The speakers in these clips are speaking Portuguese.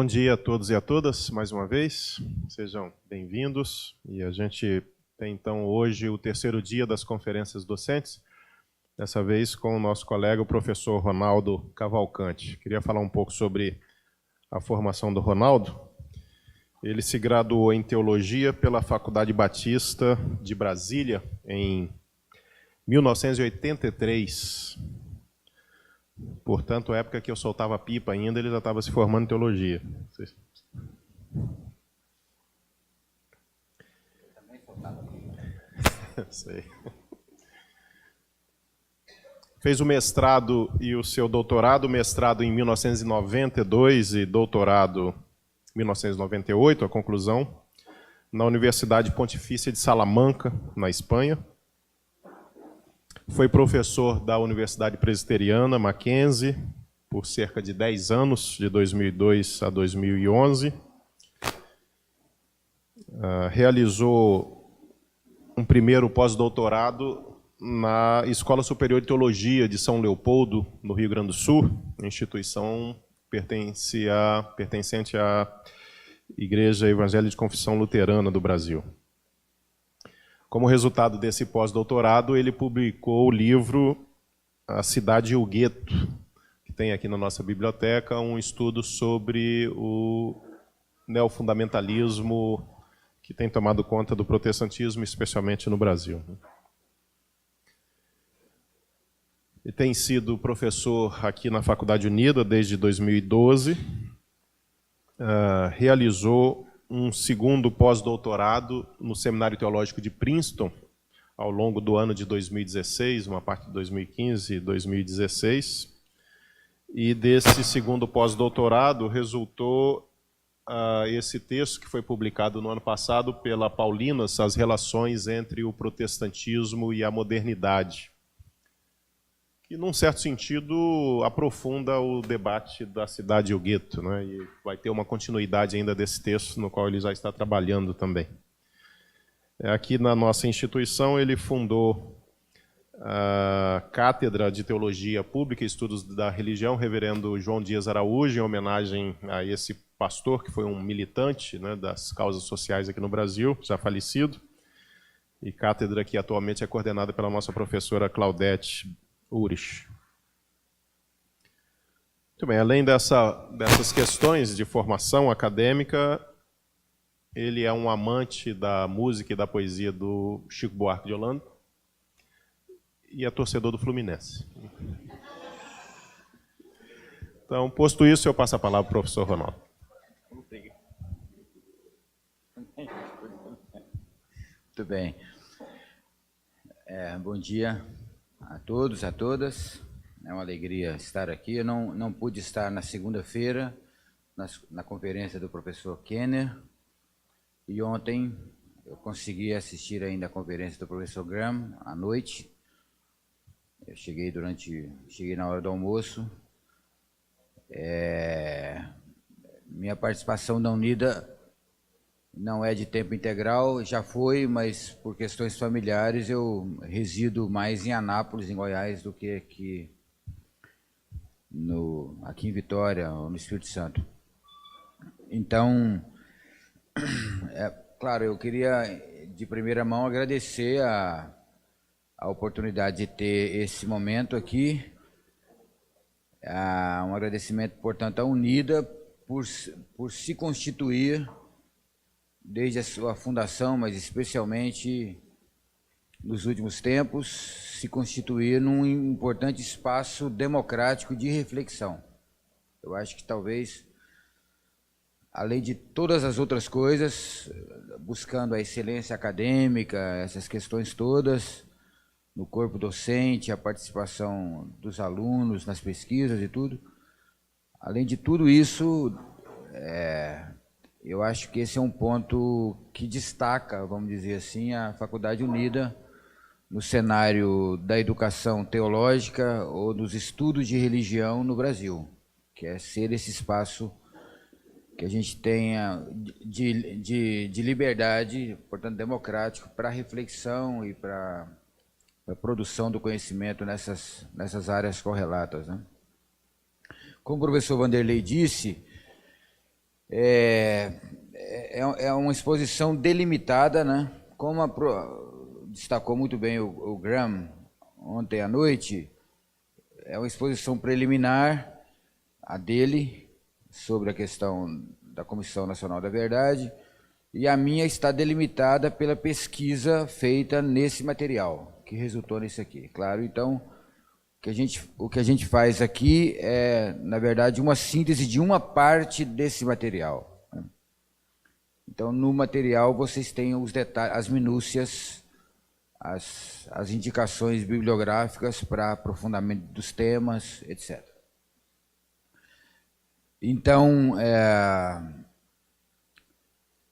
dia a todos e a todas, mais uma vez. Sejam bem-vindos. E a gente tem, então, hoje o terceiro dia das conferências docentes, dessa vez com o nosso colega, o professor Ronaldo Cavalcante. Queria falar um pouco sobre a formação do Ronaldo. Ele se graduou em Teologia pela Faculdade Batista de Brasília em 1983. Portanto, a época que eu soltava pipa ainda, ele já estava se formando em teologia. Eu também soltava pipa. Sei. Fez o mestrado e o seu doutorado, mestrado em 1992 e doutorado em 1998, a conclusão, na Universidade Pontifícia de Salamanca, na Espanha. Foi professor da Universidade Presbiteriana Mackenzie por cerca de 10 anos, de 2002 a 2011. Realizou um primeiro pós-doutorado na Escola Superior de Teologia de São Leopoldo, no Rio Grande do Sul, instituição pertencente à Igreja Evangélica de Confissão Luterana do Brasil. Como resultado desse pós-doutorado, ele publicou o livro A Cidade e o Gueto, que tem aqui na nossa biblioteca um estudo sobre o neofundamentalismo que tem tomado conta do protestantismo, especialmente no Brasil. Ele tem sido professor aqui na Faculdade Unida desde 2012, realizou um segundo pós-doutorado no Seminário Teológico de Princeton, ao longo do ano de 2016, uma parte de 2015 e 2016. E desse segundo pós-doutorado resultou esse texto que foi publicado no ano passado pela Paulinas, As Relações entre o Protestantismo e a Modernidade, que, num certo sentido, aprofunda o debate da cidade e o gueto, né? E vai ter uma continuidade ainda desse texto, no qual ele já está trabalhando também. Aqui na nossa instituição, ele fundou a Cátedra de Teologia Pública e Estudos da Religião, reverendo João Dias Araújo, em homenagem a esse pastor, que foi um militante, né, das causas sociais aqui no Brasil, já falecido, e cátedra que atualmente é coordenada pela nossa professora Claudete Urich. Muito bem, além dessas questões de formação acadêmica, ele é um amante da música e da poesia do Chico Buarque de Holanda e é torcedor do Fluminense. Então, posto isso, eu passo a palavra para o professor Ronaldo. Muito bem. Bom dia a todos, a todas. É uma alegria estar aqui. Eu não pude estar na segunda-feira, na conferência do professor Kenner, e ontem eu consegui assistir ainda a conferência do professor Graham à noite. Eu cheguei na hora do almoço. Minha participação na Unida não é de tempo integral, já foi, mas por questões familiares eu resido mais em Anápolis, em Goiás, do que aqui em Vitória, no Espírito Santo. Então, claro, eu queria de primeira mão agradecer a oportunidade de ter esse momento aqui, um agradecimento, portanto, à Unida por se constituir desde a sua fundação, mas especialmente nos últimos tempos, se constituir num importante espaço democrático de reflexão. Eu acho que talvez, além de todas as outras coisas, buscando a excelência acadêmica, essas questões todas, no corpo docente, a participação dos alunos nas pesquisas e tudo, além de tudo isso, eu acho que esse é um ponto que destaca, vamos dizer assim, a Faculdade Unida no cenário da educação teológica ou dos estudos de religião no Brasil, que é ser esse espaço que a gente tenha de liberdade, portanto democrático, para reflexão e para a produção do conhecimento nessas áreas correlatas, né? Como o professor Vanderlei disse, É uma exposição delimitada, né? Como destacou muito bem o Graham ontem à noite, é uma exposição preliminar, a dele, sobre a questão da Comissão Nacional da Verdade, e a minha está delimitada pela pesquisa feita nesse material, que resultou nisso aqui. Claro, então, o que a gente faz aqui é, na verdade, uma síntese de uma parte desse material. Então, no material, vocês têm os detalhes, as minúcias, as indicações bibliográficas para aprofundamento dos temas, etc. Então,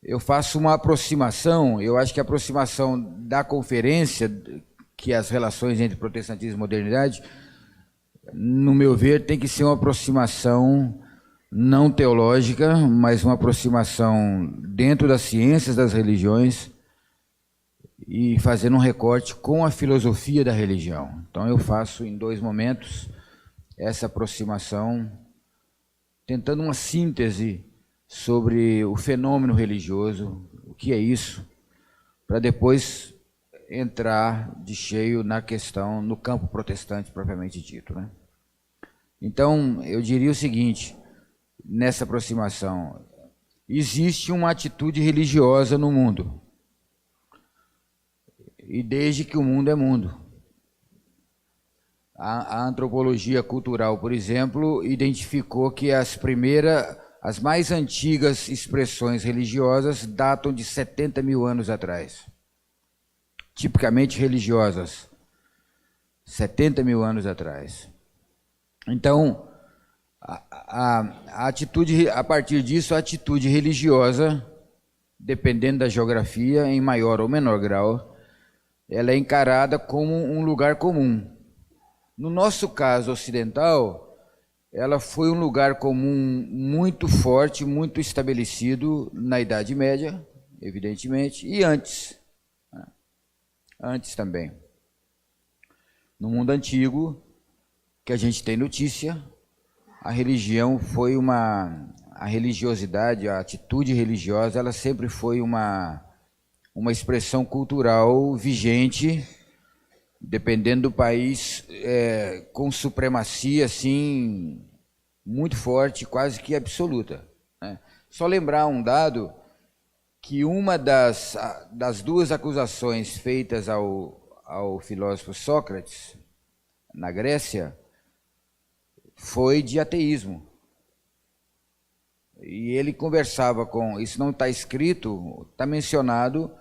eu faço uma aproximação, eu acho que a aproximação da conferência, que é as relações entre protestantismo e modernidade, no meu ver, tem que ser uma aproximação não teológica, mas uma aproximação dentro das ciências das religiões e fazendo um recorte com a filosofia da religião. Então eu faço em 2 momentos essa aproximação, tentando uma síntese sobre o fenômeno religioso, o que é isso, para depois entrar de cheio na questão, no campo protestante propriamente dito, né? Então, eu diria o seguinte, nessa aproximação, existe uma atitude religiosa no mundo, e desde que o mundo é mundo. A antropologia cultural, por exemplo, identificou que as mais antigas expressões religiosas datam de 70 mil anos atrás. Tipicamente religiosas, 70 mil anos atrás. Então, a atitude, a partir disso, a atitude religiosa, dependendo da geografia, em maior ou menor grau, ela é encarada como um lugar comum. No nosso caso ocidental, ela foi um lugar comum muito forte, muito estabelecido na Idade Média, evidentemente, e antes. Antes também. No mundo antigo, que a gente tem notícia, a religião foi a religiosidade, a atitude religiosa, ela sempre foi uma expressão cultural vigente, dependendo do país, com supremacia, assim, muito forte, quase que absoluta, né? Só lembrar um dado, que uma das 2 acusações feitas ao filósofo Sócrates, na Grécia, foi de ateísmo. E ele conversava com... Isso não está escrito, está mencionado,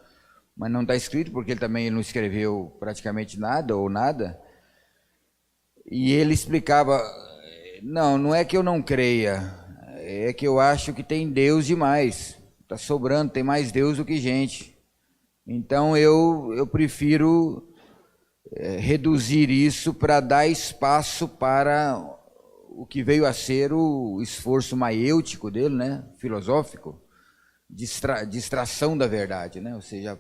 mas não está escrito, porque ele não escreveu praticamente nada, ou nada. E ele explicava, não é que eu não creia, é que eu acho que tem Deus demais. Está sobrando, tem mais Deus do que gente. Então eu prefiro reduzir isso para dar espaço para o que veio a ser o esforço maiêutico dele, né? Filosófico, de extração da verdade, né? Ou seja,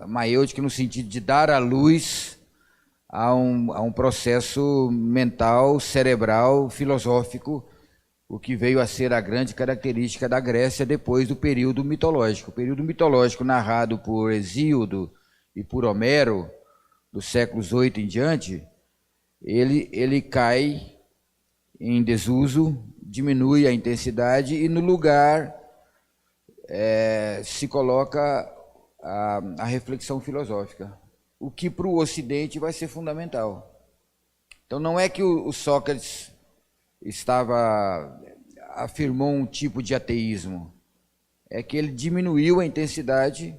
maiêutico no sentido de dar a luz a um processo mental, cerebral, filosófico, o que veio a ser a grande característica da Grécia depois do período mitológico. O período mitológico narrado por Hesíodo e por Homero, dos séculos 8 em diante, ele cai em desuso, diminui a intensidade e no lugar se coloca a reflexão filosófica, o que para o Ocidente vai ser fundamental. Então não é que o Sócrates afirmou um tipo de ateísmo, é que ele diminuiu a intensidade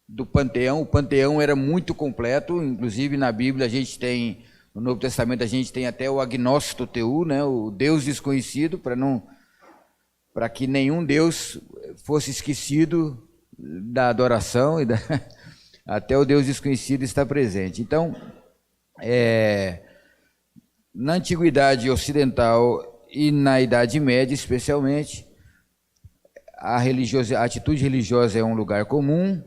do panteão. O panteão era muito completo, inclusive na Bíblia a gente tem, no Novo Testamento a gente tem até o agnóstico teu, né, o Deus desconhecido, para que nenhum Deus fosse esquecido da adoração, até o Deus desconhecido está presente. Então, na Antiguidade Ocidental e na Idade Média especialmente, a atitude religiosa é um lugar comum,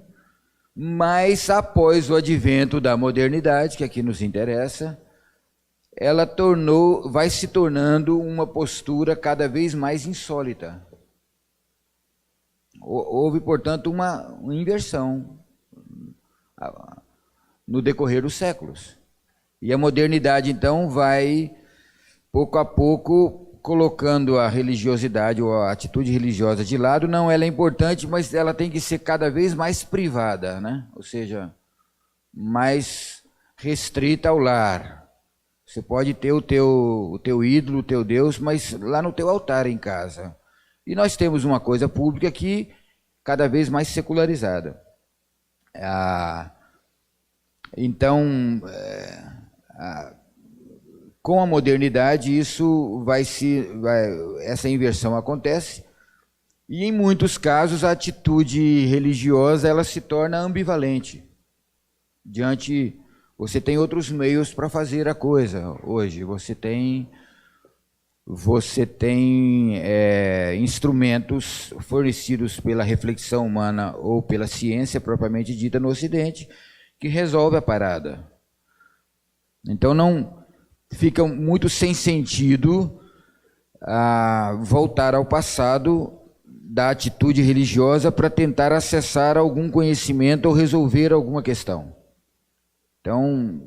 mas após o advento da modernidade, que aqui nos interessa, ela vai se tornando uma postura cada vez mais insólita. Houve, portanto, uma inversão no decorrer dos séculos. E a modernidade, então, vai, pouco a pouco, colocando a religiosidade ou a atitude religiosa de lado. Não, ela é importante, mas ela tem que ser cada vez mais privada, né? Ou seja, mais restrita ao lar. Você pode ter o teu ídolo, o teu Deus, mas lá no teu altar em casa. E nós temos uma coisa pública que cada vez mais secularizada. Então, com a modernidade, essa inversão acontece, e em muitos casos a atitude religiosa ela se torna ambivalente. Você tem outros meios para fazer a coisa hoje. Você tem instrumentos fornecidos pela reflexão humana ou pela ciência propriamente dita no Ocidente que resolve a parada. Então não fica muito sem sentido voltar ao passado da atitude religiosa para tentar acessar algum conhecimento ou resolver alguma questão. Então,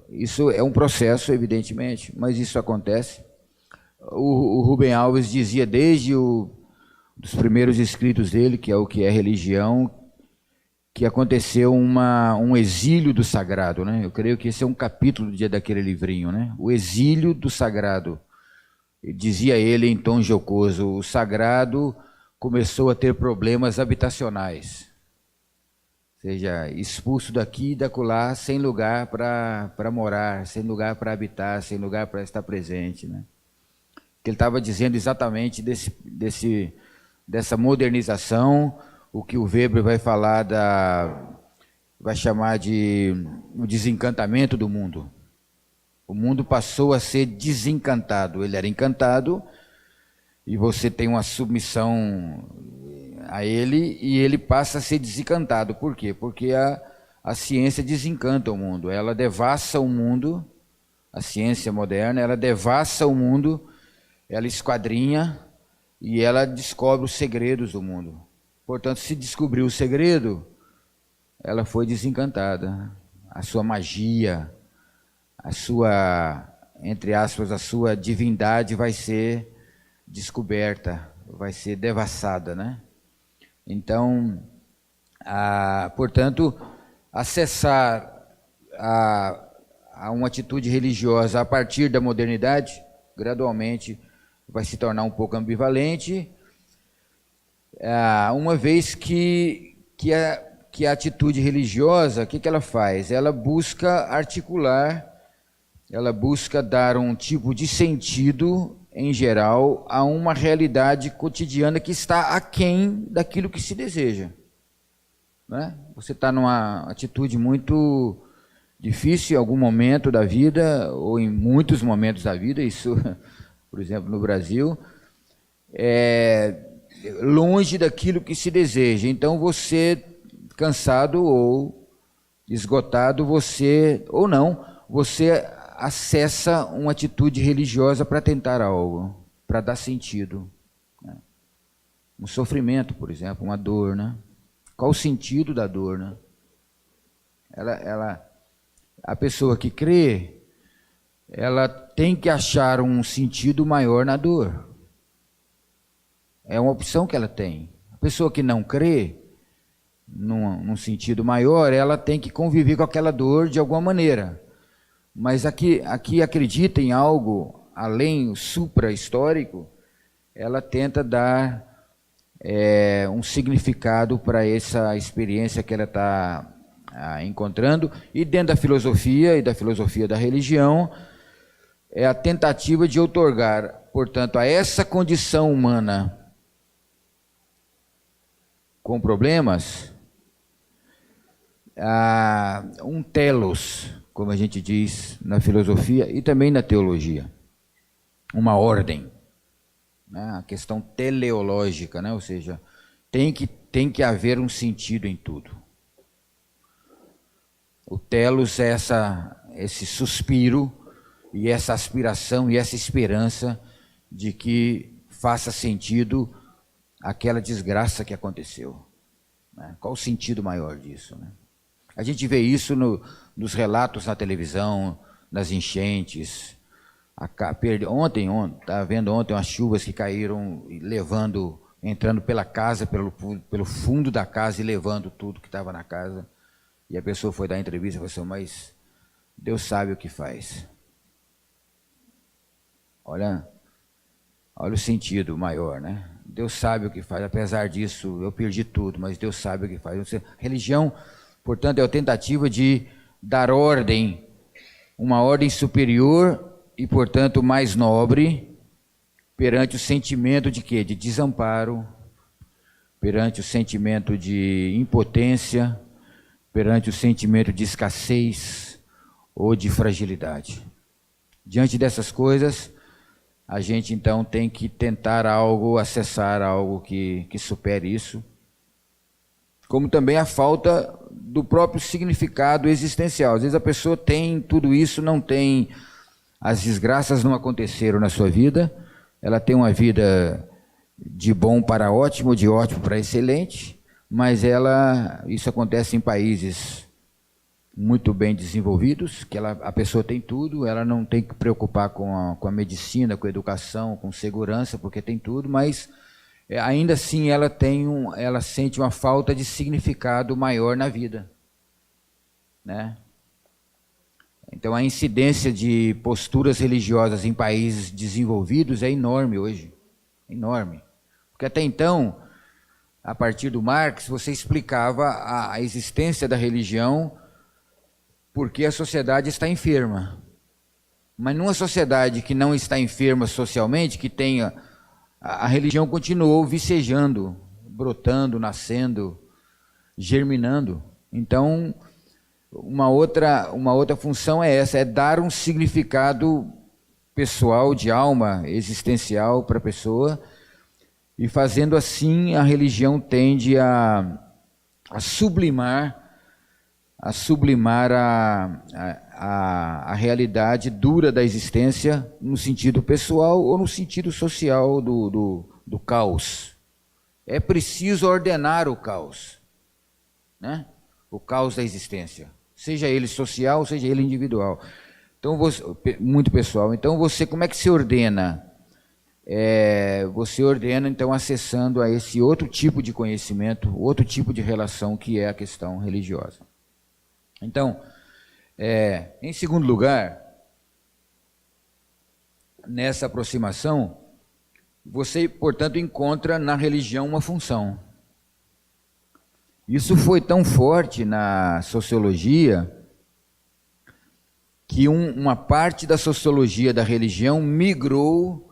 isso é um processo, evidentemente, mas isso acontece. O Rubem Alves dizia desde os primeiros escritos dele, que é o que é religião, que aconteceu um exílio do sagrado, né? Eu creio que esse é um capítulo daquele livrinho, né? O exílio do sagrado. Dizia ele em tom jocoso, o sagrado começou a ter problemas habitacionais. Ou seja, expulso daqui e dacolá, sem lugar para morar, sem lugar para habitar, sem lugar para estar presente, né? Que ele estava dizendo exatamente dessa modernização, o que o Weber vai falar vai chamar de o desencantamento do mundo. O mundo passou a ser desencantado. Ele era encantado e você tem uma submissão a ele e ele passa a ser desencantado. Por quê? Porque a ciência desencanta o mundo. Ela devassa o mundo, a ciência moderna, ela devassa o mundo, ela esquadrinha e ela descobre os segredos do mundo. Portanto, se descobriu o segredo, ela foi desencantada. A sua magia, a sua, entre aspas, a sua divindade vai ser descoberta, vai ser devassada, né? Então, portanto, acessar a uma atitude religiosa a partir da modernidade, gradualmente vai se tornar um pouco ambivalente, uma vez que a atitude religiosa, o que ela faz? Ela busca articular, ela busca dar um tipo de sentido, em geral, a uma realidade cotidiana que está aquém daquilo que se deseja. Né? Você está numa atitude muito difícil em algum momento da vida, ou em muitos momentos da vida, isso, por exemplo, no Brasil, longe daquilo que se deseja. Então você, cansado ou esgotado, você acessa uma atitude religiosa para tentar algo, para dar sentido. Né? Um sofrimento, por exemplo, uma dor, né? Qual o sentido da dor, né? A pessoa que crê, ela tem que achar um sentido maior na dor. É uma opção que ela tem. A pessoa que não crê, num sentido maior, ela tem que conviver com aquela dor de alguma maneira. Mas aqui acredita em algo além, o supra-histórico, ela tenta dar um significado para essa experiência que ela está encontrando. E dentro da filosofia e da filosofia da religião, é a tentativa de outorgar, portanto, a essa condição humana com problemas, um telos, como a gente diz na filosofia e também na teologia, uma ordem, né? A questão teleológica, né? Ou seja, tem que haver um sentido em tudo. O telos é esse suspiro e essa aspiração e essa esperança de que faça sentido aquela desgraça que aconteceu, né? Qual o sentido maior disso, né? A gente vê isso nos relatos na televisão, nas enchentes. Estava vendo ontem umas chuvas que caíram, entrando pela casa, pelo fundo da casa e levando tudo que estava na casa. E a pessoa foi dar entrevista e falou assim, mas Deus sabe o que faz. Olha o sentido maior, né? Deus sabe o que faz. Apesar disso, eu perdi tudo, mas Deus sabe o que faz. Religião, portanto, é a tentativa de dar ordem, uma ordem superior e, portanto, mais nobre, perante o sentimento de quê? De desamparo, perante o sentimento de impotência, perante o sentimento de escassez ou de fragilidade. Diante dessas coisas, a gente então tem que tentar acessar algo que supere isso, como também a falta do próprio significado existencial. Às vezes a pessoa tem tudo isso, não tem, as desgraças não aconteceram na sua vida, ela tem uma vida de bom para ótimo, de ótimo para excelente, mas isso acontece em países muito bem desenvolvidos, que a pessoa tem tudo, ela não tem que preocupar com a medicina, com a educação, com segurança, porque tem tudo, mas ainda assim ela sente uma falta de significado maior na vida, né? Então a incidência de posturas religiosas em países desenvolvidos é enorme hoje, enorme, porque até então, a partir do Marx, você explicava a existência da religião porque a sociedade está enferma. Mas numa sociedade que não está enferma socialmente, que tenha, a religião continuou vicejando, brotando, nascendo, germinando. Então, uma outra função é essa, é dar um significado pessoal, de alma, existencial para a pessoa, e fazendo assim a religião tende a sublimar a realidade dura da existência no sentido pessoal ou no sentido social do caos. É preciso ordenar o caos, né? O caos da existência, seja ele social, seja ele individual. Então, muito pessoal. Então, como é que se ordena? Você ordena, então, acessando a esse outro tipo de conhecimento, outro tipo de relação, que é a questão religiosa. Então, em segundo lugar, nessa aproximação, você, portanto, encontra na religião uma função. Isso foi tão forte na sociologia que uma parte da sociologia da religião migrou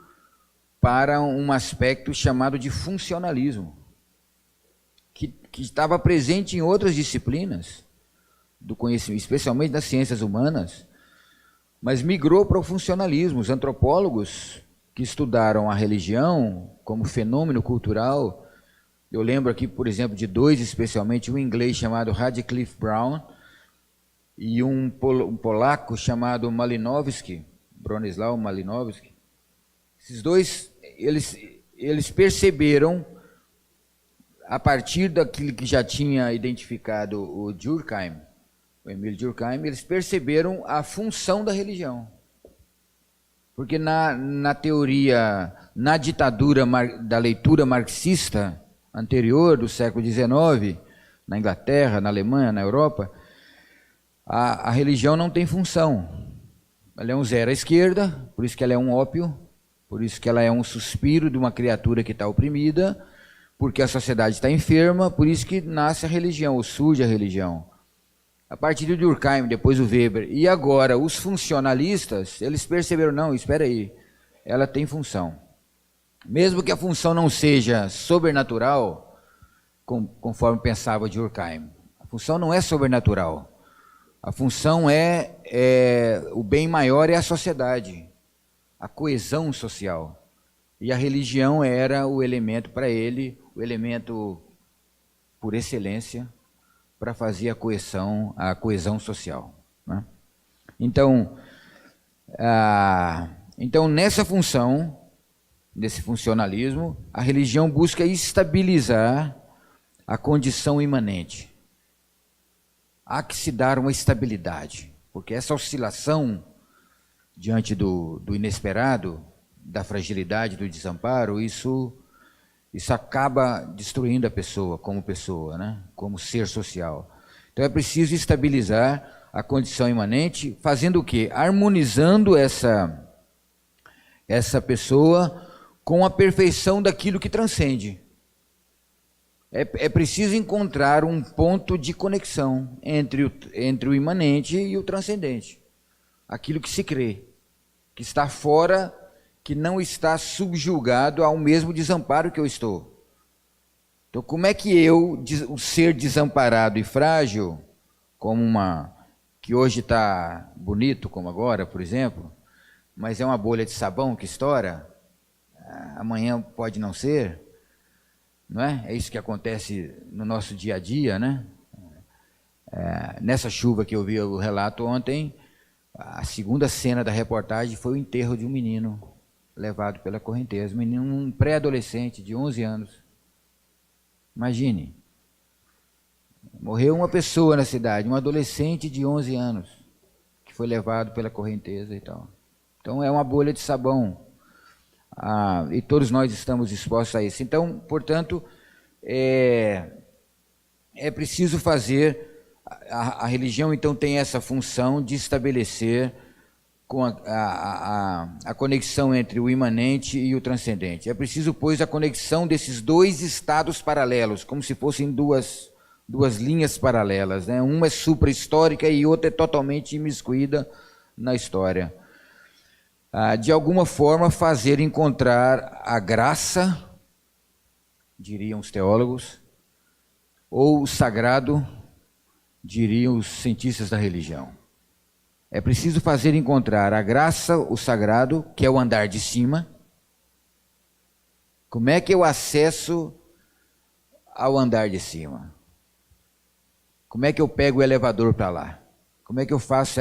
para um aspecto chamado de funcionalismo, que estava presente em outras disciplinas do conhecimento, especialmente das ciências humanas, mas migrou para o funcionalismo. Os antropólogos que estudaram a religião como fenômeno cultural, eu lembro aqui, por exemplo, de dois especialmente, um inglês chamado Radcliffe Brown e um polaco chamado Malinowski, Bronisław Malinowski. Esses dois, eles perceberam, a partir daquilo que já tinha identificado o Durkheim, o Emile Durkheim, eles perceberam a função da religião. Porque na teoria, na ditadura da leitura marxista anterior do século XIX, na Inglaterra, na Alemanha, na Europa, a religião não tem função. Ela é um zero à esquerda, por isso que ela é um ópio, por isso que ela é um suspiro de uma criatura que está oprimida, porque a sociedade está enferma, por isso que nasce a religião, ou surge a religião. A partir do Durkheim, depois o Weber, e agora os funcionalistas, eles perceberam, não, espera aí, ela tem função. Mesmo que a função não seja sobrenatural, conforme pensava Durkheim, a função não é sobrenatural. A função o bem maior é a sociedade, a coesão social. E a religião era o elemento para ele, o elemento por excelência, para fazer a coesão social, né? Então, nessa função, nesse funcionalismo, a religião busca estabilizar a condição imanente. Há que se dar uma estabilidade, porque essa oscilação diante do inesperado, da fragilidade, do desamparo, isso acaba destruindo a pessoa, né? Como ser social. Então é preciso estabilizar a condição imanente, fazendo o quê? Harmonizando essa pessoa com a perfeição daquilo que transcende. É preciso encontrar um ponto de conexão entre o imanente e o transcendente. Aquilo que se crê, que está fora, que não está subjugado ao mesmo desamparo que eu estou. Então, como é que eu, o ser desamparado e frágil, que hoje está bonito, como agora, por exemplo, mas é uma bolha de sabão que estoura, amanhã pode não ser, não é? É isso que acontece no nosso dia a dia, né? Nessa chuva que eu vi o relato ontem, a segunda cena da reportagem foi o enterro de um menino levado pela correnteza, um pré-adolescente de 11 anos. Imagine, morreu uma pessoa na cidade, um adolescente de 11 anos, que foi levado pela correnteza e tal. Então é uma bolha de sabão, e todos nós estamos expostos a isso. Então, portanto, é preciso fazer, a religião então tem essa função de estabelecer com a conexão entre o imanente e o transcendente. É preciso, pois, a conexão desses dois estados paralelos, como se fossem duas linhas paralelas, né? Uma é supra-histórica e outra é totalmente imiscuída na história. De alguma forma, fazer encontrar a graça, diriam os teólogos, ou o sagrado, diriam os cientistas da religião. É preciso fazer encontrar a graça, o sagrado, que é o andar de cima. Como é que eu acesso ao andar de cima? Como é que eu pego o elevador para lá? Como é que eu faço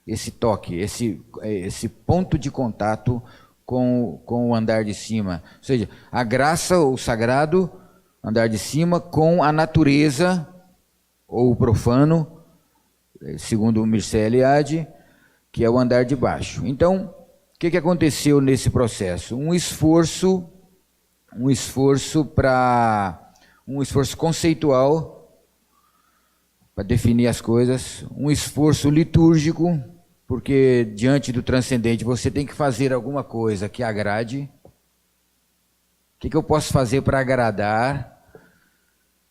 esse toque, esse ponto de contato com o andar de cima? Ou seja, a graça, o sagrado, andar de cima, com a natureza, ou o profano, segundo o Mircea Eliade, que é o andar de baixo. Então, o que aconteceu nesse processo? Um esforço conceitual para definir as coisas, um esforço litúrgico, porque diante do transcendente você tem que fazer alguma coisa que agrade. O que eu posso fazer para agradar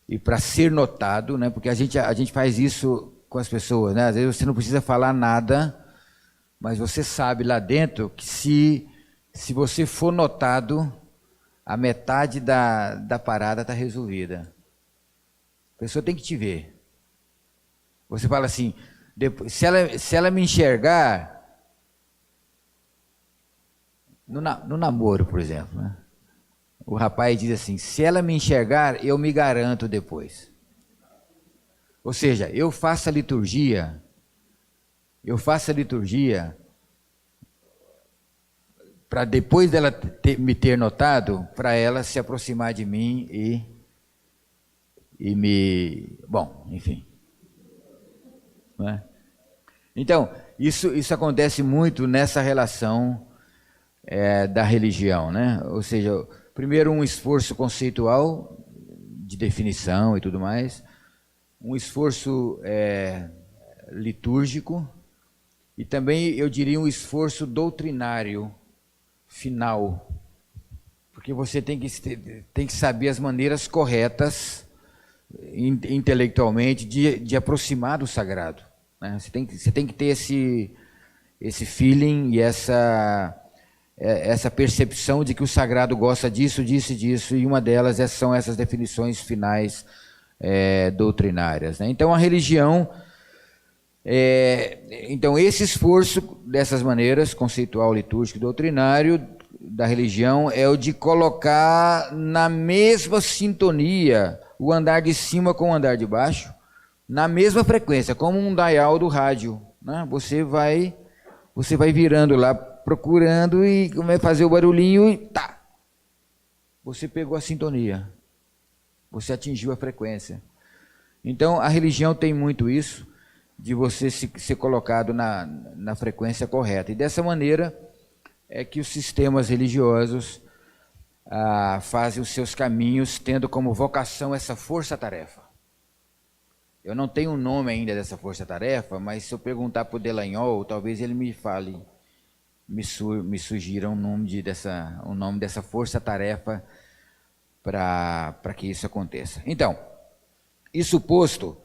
e para ser notado, né? Porque a gente faz isso com as pessoas, né? Às vezes você não precisa falar nada, mas você sabe lá dentro que se você for notado, a metade da parada está resolvida. A pessoa tem que te ver. Você fala assim, se ela me enxergar, no namoro, por exemplo, né? O rapaz diz assim, se ela me enxergar, eu me garanto depois. Ou seja, eu faço a liturgia para depois dela me ter notado, para ela se aproximar de mim e me... Bom, enfim. Não é? Então, isso acontece muito nessa relação da religião, né? Ou seja, primeiro um esforço conceitual de definição e tudo mais, um esforço litúrgico e também, eu diria, um esforço doutrinário final, porque você tem que saber as maneiras corretas intelectualmente de aproximar do sagrado, né? Você tem que ter esse feeling e essa percepção de que o sagrado gosta disso, disso e disso, e uma delas são essas definições finais doutrinárias, né? Então a religião, então esse esforço dessas maneiras, conceitual, litúrgico e doutrinário da religião, é o de colocar na mesma sintonia o andar de cima com o andar de baixo, na mesma frequência, como um dial do rádio, né? Você vai virando lá procurando e começa a fazer o barulhinho e tá. Você pegou a sintonia. Você atingiu a frequência. Então, a religião tem muito isso, de você ser colocado na frequência correta. E dessa maneira é que os sistemas religiosos fazem os seus caminhos, tendo como vocação essa força-tarefa. Eu não tenho um nome ainda dessa força-tarefa, mas se eu perguntar para o Delanhol, talvez ele me fale, me sugira um nome dessa força-tarefa para que isso aconteça. Então, isso posto,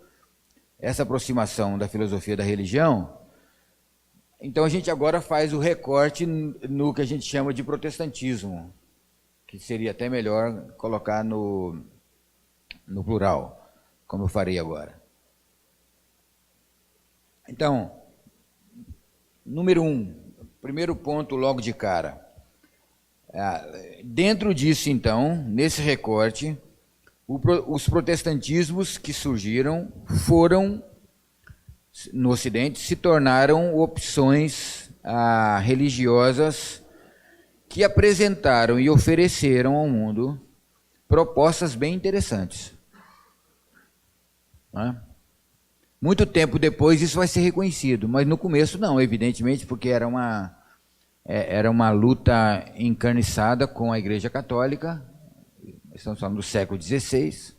essa aproximação da filosofia da religião, então a gente agora faz o recorte no que a gente chama de protestantismo, que seria até melhor colocar no plural, como eu farei agora. Então, número 1, primeiro ponto logo de cara. Dentro disso, então, nesse recorte, os protestantismos que surgiram foram, no Ocidente, se tornaram opções religiosas que apresentaram e ofereceram ao mundo propostas bem interessantes. Muito tempo depois isso vai ser reconhecido, mas no começo não, evidentemente, porque era uma luta encarniçada com a Igreja Católica, estamos falando do século XVI,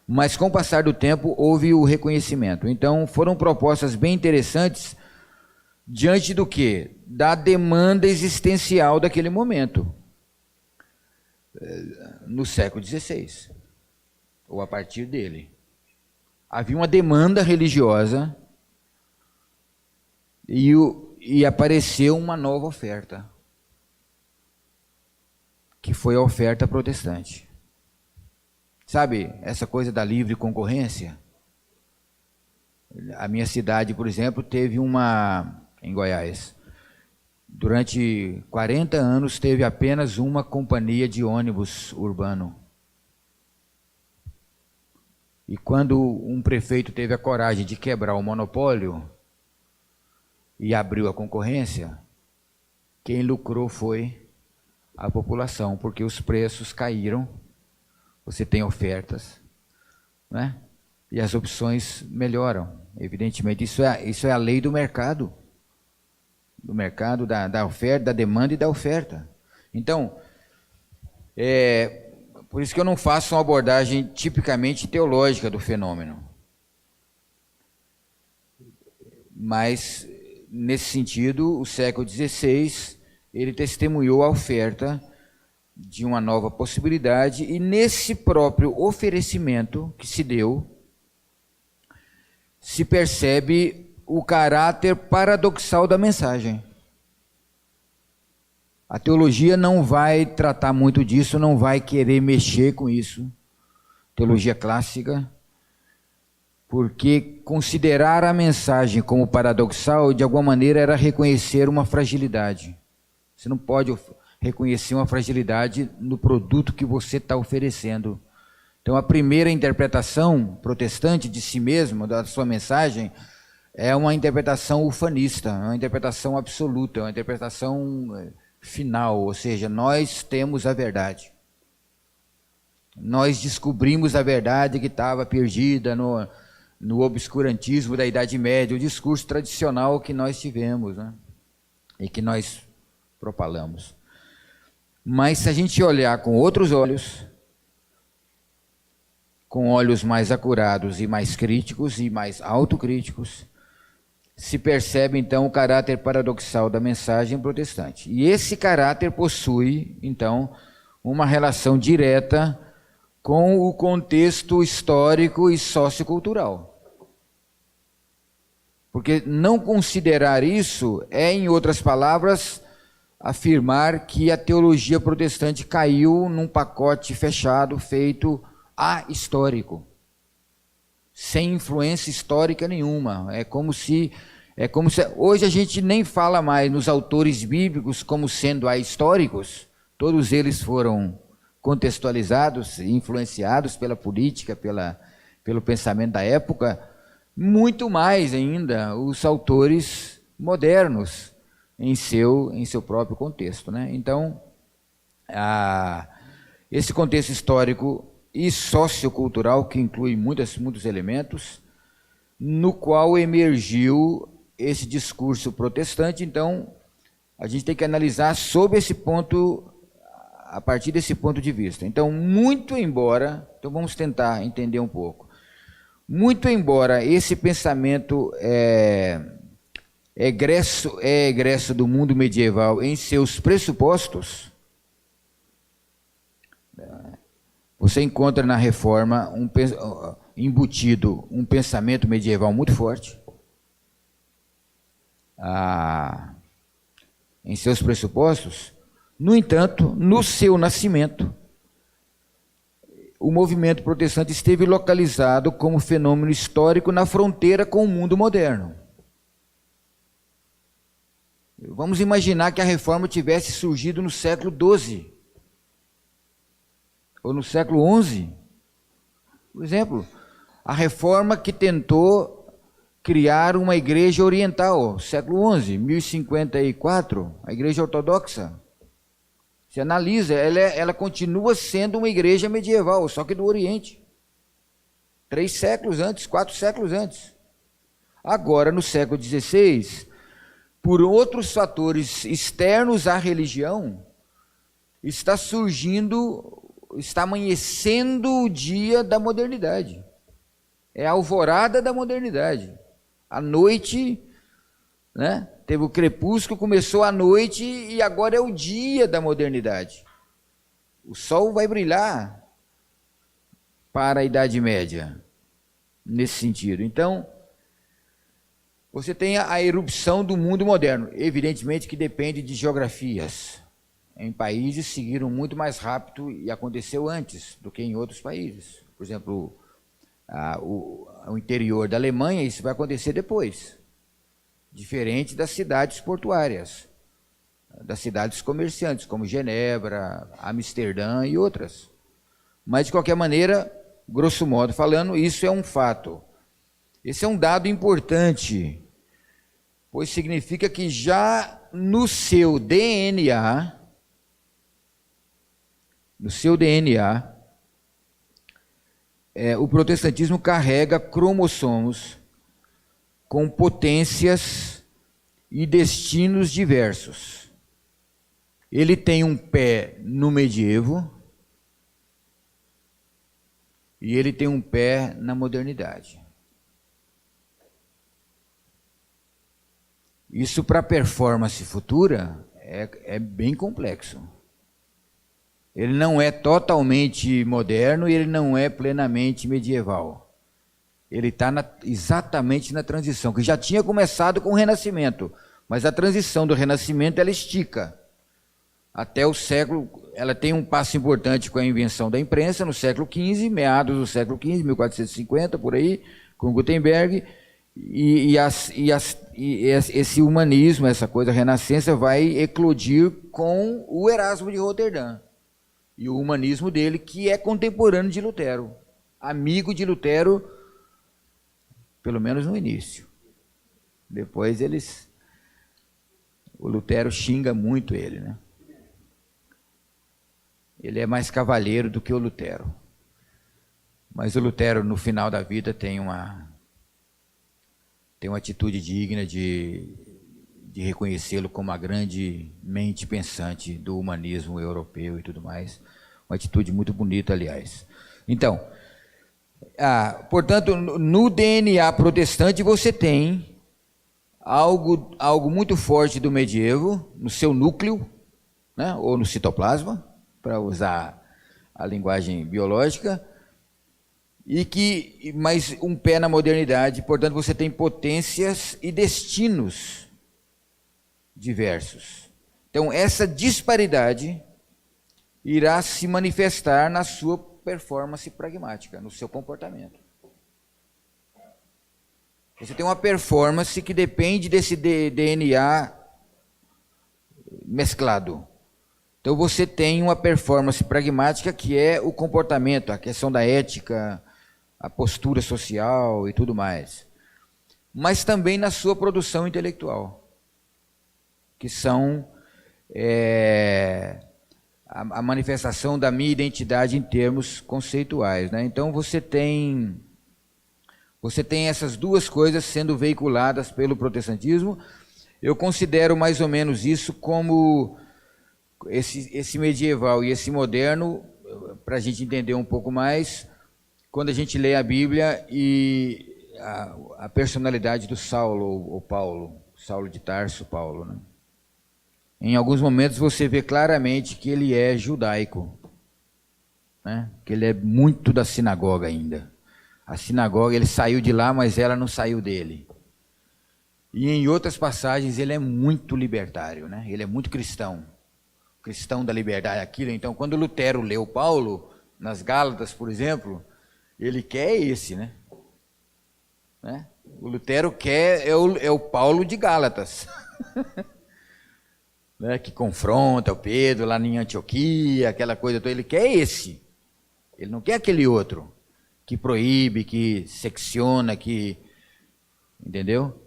mas com o passar do tempo houve o reconhecimento. Então foram propostas bem interessantes diante do quê? Da demanda existencial daquele momento, no século XVI, ou a partir dele. Havia uma demanda religiosa e apareceu uma nova oferta, que foi a oferta protestante. Sabe, essa coisa da livre concorrência? A minha cidade, por exemplo, teve em Goiás, durante 40 anos teve apenas uma companhia de ônibus urbano. E quando um prefeito teve a coragem de quebrar o monopólio e abriu a concorrência, quem lucrou foi a população, porque os preços caíram, você tem ofertas, né? E as opções melhoram. Evidentemente, isso é a lei do mercado da oferta, da demanda e da oferta. Então, por isso que eu não faço uma abordagem tipicamente teológica do fenômeno. Mas, nesse sentido, o século XVI, ele testemunhou a oferta de uma nova possibilidade, e nesse próprio oferecimento que se deu, se percebe o caráter paradoxal da mensagem. A teologia não vai tratar muito disso, não vai querer mexer com isso, teologia clássica, porque considerar a mensagem como paradoxal, de alguma maneira, era reconhecer uma fragilidade. Você não pode reconhecer uma fragilidade no produto que você está oferecendo. Então, a primeira interpretação protestante de si mesmo, da sua mensagem, é uma interpretação ufanista, é uma interpretação absoluta, é uma interpretação final, ou seja, nós temos a verdade. Nós descobrimos a verdade que estava perdida no obscurantismo da Idade Média, o discurso tradicional que nós tivemos, né? E que nós propalamos. Mas se a gente olhar com outros olhos, com olhos mais acurados e mais críticos e mais autocríticos, se percebe então o caráter paradoxal da mensagem protestante. E esse caráter possui, então, uma relação direta com o contexto histórico e sociocultural. Porque não considerar isso é, em outras palavras, afirmar que a teologia protestante caiu num pacote fechado, feito ahistórico, sem influência histórica nenhuma. É como se hoje a gente nem fala mais nos autores bíblicos como sendo ahistóricos. Todos eles foram contextualizados, influenciados pela política, pelo pensamento da época. Muito mais ainda os autores modernos, em seu próprio contexto, né? Então, esse contexto histórico e sociocultural, que inclui muitos elementos, no qual emergiu esse discurso protestante. Então, a gente tem que analisar sob esse ponto, a partir desse ponto de vista. Então, então vamos tentar entender um pouco. Muito embora esse pensamento egresso do mundo medieval em seus pressupostos, você encontra na Reforma embutido um pensamento medieval muito forte, em seus pressupostos. No entanto, no seu nascimento, o movimento protestante esteve localizado como fenômeno histórico na fronteira com o mundo moderno. Vamos imaginar que a Reforma tivesse surgido no século XII, ou no século XI. Por exemplo, a Reforma que tentou criar uma igreja oriental, século XI, 1054, a igreja ortodoxa. Você analisa, ela continua sendo uma igreja medieval, só que do Oriente. 3 séculos antes, 4 séculos antes. Agora, no século XVI, por outros fatores externos à religião, está amanhecendo o dia da modernidade. É a alvorada da modernidade. A noite, né? Teve o crepúsculo, começou a noite e agora é o dia da modernidade. O sol vai brilhar para a Idade Média, nesse sentido. Então, você tem a erupção do mundo moderno. Evidentemente que depende de geografias. Em países seguiram muito mais rápido e aconteceu antes do que em outros países. Por exemplo, o interior da Alemanha, isso vai acontecer depois. Diferente das cidades portuárias, das cidades comerciantes, como Genebra, Amsterdã e outras. Mas, de qualquer maneira, grosso modo falando, isso é um fato. Esse é um dado importante, pois significa que já no seu DNA, o protestantismo carrega cromossomos com potências e destinos diversos. Ele tem um pé no medievo e ele tem um pé na modernidade. Isso para a performance futura é bem complexo. Ele não é totalmente moderno e ele não é plenamente medieval. Ele está exatamente na transição, que já tinha começado com o Renascimento, mas a transição do Renascimento ela estica. Até o século, ela tem um passo importante com a invenção da imprensa no século XV, meados do século XV, 1450, por aí, com Gutenberg, e esse humanismo, essa coisa, a renascença, vai eclodir com o Erasmo de Roterdã. E o humanismo dele, que é contemporâneo de Lutero, amigo de Lutero, pelo menos no início. Depois o Lutero xinga muito ele, né? Ele é mais cavalheiro do que o Lutero. Mas o Lutero, no final da vida, tem uma atitude digna de reconhecê-lo como a grande mente pensante do humanismo europeu e tudo mais. Uma atitude muito bonita, aliás. Então, portanto, no DNA protestante você tem algo muito forte do medievo, no seu núcleo, né, ou no citoplasma, para usar a linguagem biológica, mas um pé na modernidade. Portanto, você tem potências e destinos diversos. Então, essa disparidade irá se manifestar na sua performance pragmática, no seu comportamento. Você tem uma performance que depende desse DNA mesclado. Então você tem uma performance pragmática que é o comportamento, a questão da ética, a postura social e tudo mais. Mas também na sua produção intelectual, que são a manifestação da minha identidade em termos conceituais, né? Então você tem essas duas coisas sendo veiculadas pelo protestantismo. Eu considero mais ou menos isso como esse medieval e esse moderno, para a gente entender um pouco mais, quando a gente lê a Bíblia e a personalidade do Saulo, ou Paulo, Saulo de Tarso, Paulo, né? Em alguns momentos você vê claramente que ele é judaico, né? Que ele é muito da sinagoga ainda. A sinagoga, ele saiu de lá, mas ela não saiu dele. E em outras passagens ele é muito libertário, né? Ele é muito cristão. Cristão da liberdade, aquilo. Então, quando Lutero leu Paulo, nas Gálatas, por exemplo, ele quer esse, né? O Lutero quer é o Paulo de Gálatas. Né? Que confronta o Pedro lá em Antioquia, aquela coisa toda. Ele quer esse. Ele não quer aquele outro que proíbe, que secciona, que... Entendeu?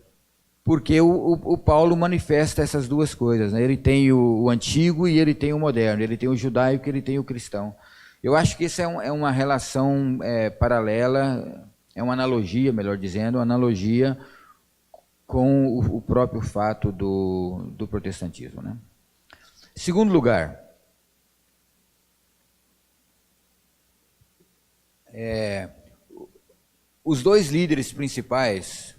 Porque o Paulo manifesta essas duas coisas, né? Ele tem o antigo e ele tem o moderno, ele tem o judaico e ele tem o cristão. Eu acho que isso é uma relação paralela, é uma analogia, melhor dizendo, uma analogia com o próprio fato do protestantismo, né? Segundo lugar, os dois líderes principais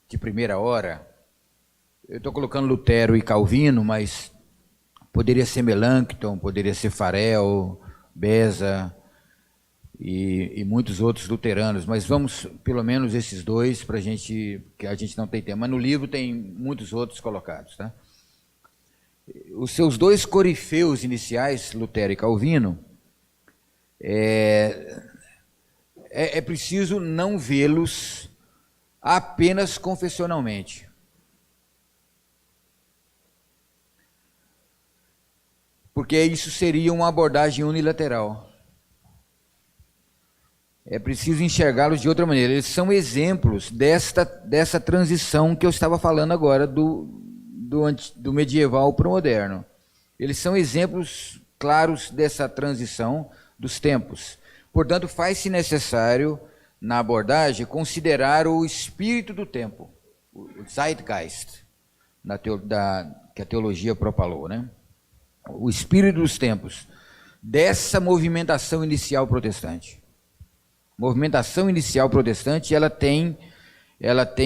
de primeira hora, eu estou colocando Lutero e Calvino, mas poderia ser Melanchthon, poderia ser Farel, Beza e muitos outros luteranos, mas vamos pelo menos esses dois, para que a gente não tem tempo. Mas no livro tem muitos outros colocados, tá? Os seus dois corifeus iniciais, Lutero e Calvino, é preciso não vê-los apenas confessionalmente. Porque isso seria uma abordagem unilateral. É preciso enxergá-los de outra maneira. Eles são exemplos dessa transição que eu estava falando agora, do medieval para o moderno. Eles são exemplos claros dessa transição dos tempos. Portanto, faz-se necessário, na abordagem, considerar o espírito do tempo, o Zeitgeist, que a teologia propalou, né? O espírito dos tempos, dessa movimentação inicial protestante. Movimentação inicial protestante, ela tem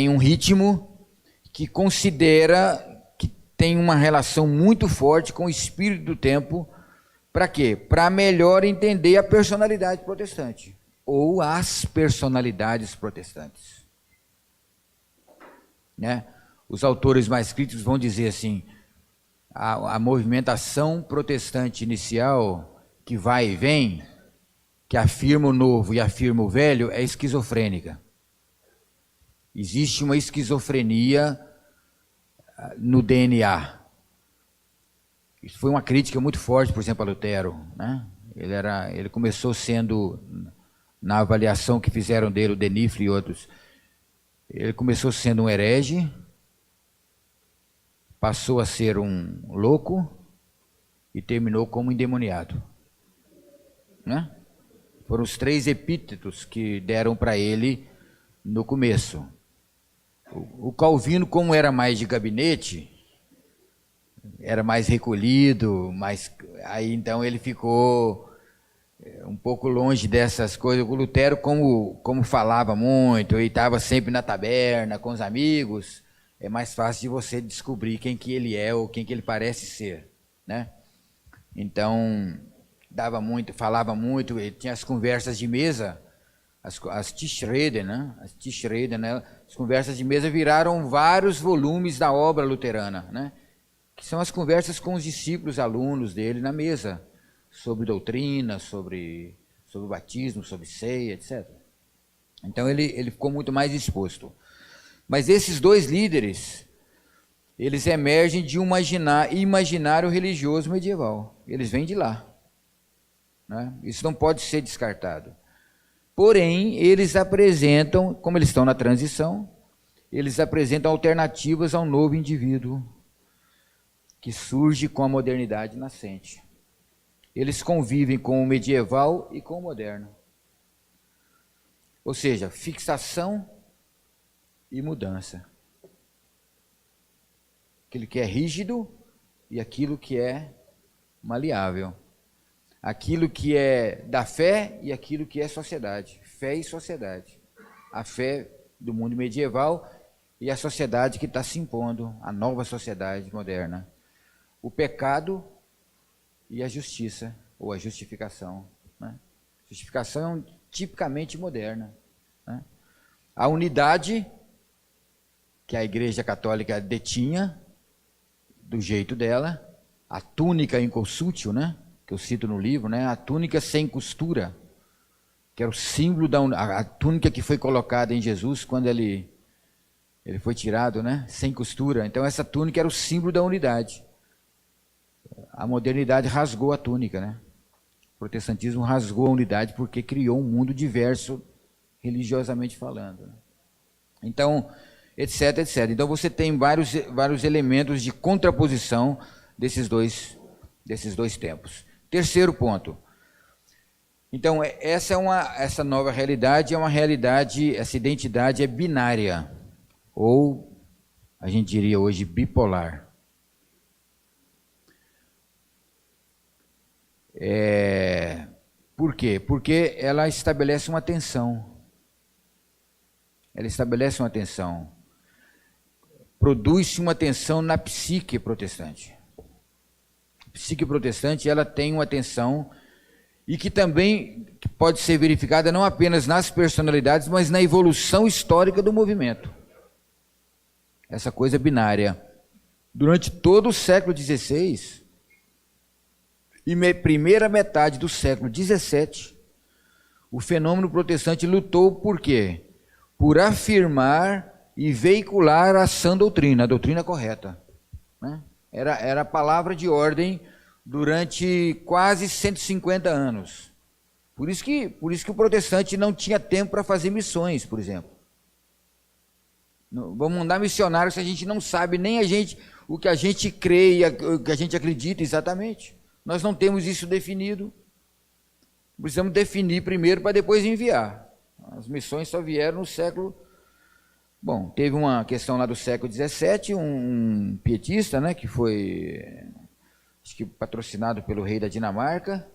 um ritmo que considera que tem uma relação muito forte com o espírito do tempo. Para quê? Para melhor entender a personalidade protestante, ou as personalidades protestantes, né? Os autores mais críticos vão dizer assim, a movimentação protestante inicial, que vai e vem, que afirma o novo e afirma o velho, é esquizofrênica. Existe uma esquizofrenia no DNA. Isso foi uma crítica muito forte, por exemplo, a Lutero, né? Ele começou sendo, na avaliação que fizeram dele, o Denifle e outros, ele começou sendo um herege, passou a ser um louco e terminou como endemoniado, né? Foram os 3 epítetos que deram para ele no começo. O Calvino, como era mais de gabinete, era mais recolhido, aí então ele ficou um pouco longe dessas coisas. O Lutero, como falava muito e estava sempre na taberna com os amigos, é mais fácil de você descobrir quem que ele é ou quem que ele parece ser, né? Então, falava muito, ele tinha as conversas de mesa, as Tischreden, né? As Tischreden, né? As conversas de mesa viraram vários volumes da obra luterana, né? Que são as conversas com os discípulos, alunos dele na mesa, sobre doutrina, sobre o batismo, sobre ceia, etc. Então ele ficou muito mais exposto. Mas esses dois líderes, eles emergem de um imaginário religioso medieval. Eles vêm de lá, né? Isso não pode ser descartado. Porém, eles apresentam, como eles estão na transição, eles apresentam alternativas ao novo indivíduo que surge com a modernidade nascente. Eles convivem com o medieval e com o moderno. Ou seja, fixação e mudança. Aquilo que é rígido e aquilo que é maleável. Aquilo que é da fé e aquilo que é sociedade. Fé e sociedade. A fé do mundo medieval e a sociedade que está se impondo, a nova sociedade moderna. O pecado e a justiça, ou a justificação. Né? Justificação é tipicamente moderna. Né? A unidade que a Igreja Católica detinha, do jeito dela, a túnica inconsútil, né? Que eu cito no livro, né? A túnica sem costura, que era o símbolo a túnica que foi colocada em Jesus quando ele foi tirado, né? Sem costura. Então essa túnica era o símbolo da unidade. A modernidade rasgou a túnica, né? O protestantismo rasgou a unidade porque criou um mundo diverso, religiosamente falando. Né? Então, etc, etc. Então você tem vários elementos de contraposição desses dois tempos. Terceiro ponto. Então, essa nova realidade é uma realidade, essa identidade é binária, ou a gente diria hoje bipolar. Por quê? Porque ela estabelece uma tensão. Ela estabelece uma tensão. Produz-se uma tensão na psique protestante. A psique protestante, ela tem uma tensão e que também pode ser verificada não apenas nas personalidades, mas na evolução histórica do movimento. Essa coisa binária. Durante todo o século XVI e primeira metade do século XVII, o fenômeno protestante lutou por quê? Por afirmar e veicular a sã doutrina, a doutrina correta. Né? Era a palavra de ordem durante quase 150 anos. Por isso que o protestante não tinha tempo para fazer missões, por exemplo. Vamos mandar missionários se a gente não sabe nem o que a gente crê e o que a gente acredita exatamente. Nós não temos isso definido. Precisamos definir primeiro para depois enviar. As missões só vieram no século... Bom, teve uma questão lá do século XVII, um pietista, né, que foi, acho que patrocinado pelo rei da Dinamarca,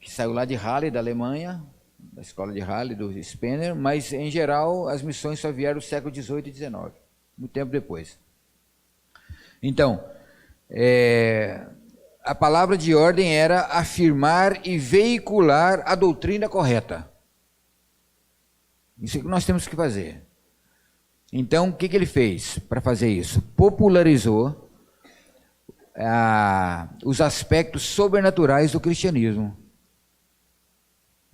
que saiu lá de Halle, da Alemanha, da escola de Halle, do Spener, mas, em geral, as missões só vieram no século XVIII e XIX, muito tempo depois. Então, a palavra de ordem era afirmar e veicular a doutrina correta. Isso é que nós temos que fazer. Então, o que ele fez para fazer isso? Popularizou os aspectos sobrenaturais do cristianismo.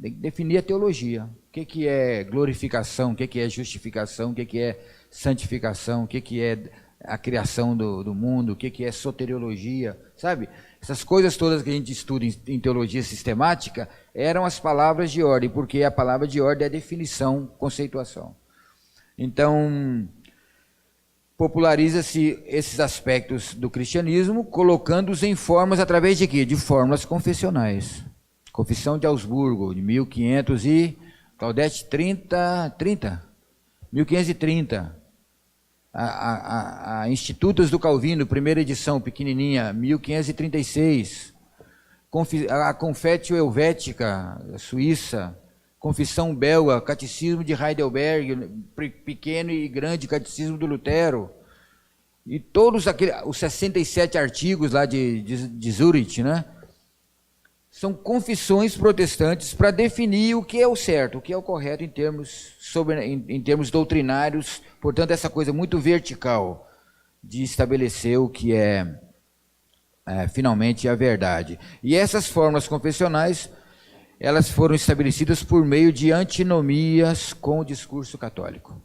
Tem que definir a teologia. O que é glorificação, o que é justificação, o que é santificação, o que é a criação do mundo, o que é soteriologia, sabe? Essas coisas todas que a gente estuda em teologia sistemática eram as palavras de ordem, porque a palavra de ordem é definição, conceituação. Então, populariza-se esses aspectos do cristianismo, colocando-os em formas através de quê? De fórmulas confessionais. Confissão de Augsburgo, de 1500 e... Claudete, 1530. A Institutos do Calvino, primeira edição, pequenininha, 1536. A Confessio Helvética, Suíça. Confissão belga, Catecismo de Heidelberg, pequeno e grande Catecismo do Lutero. E todos os 67 artigos lá de Zurich, né? São confissões protestantes para definir o que é o certo, o que é o correto em termos doutrinários. Portanto, essa coisa muito vertical de estabelecer o que é finalmente a verdade. E essas fórmulas confessionais, elas foram estabelecidas por meio de antinomias com o discurso católico.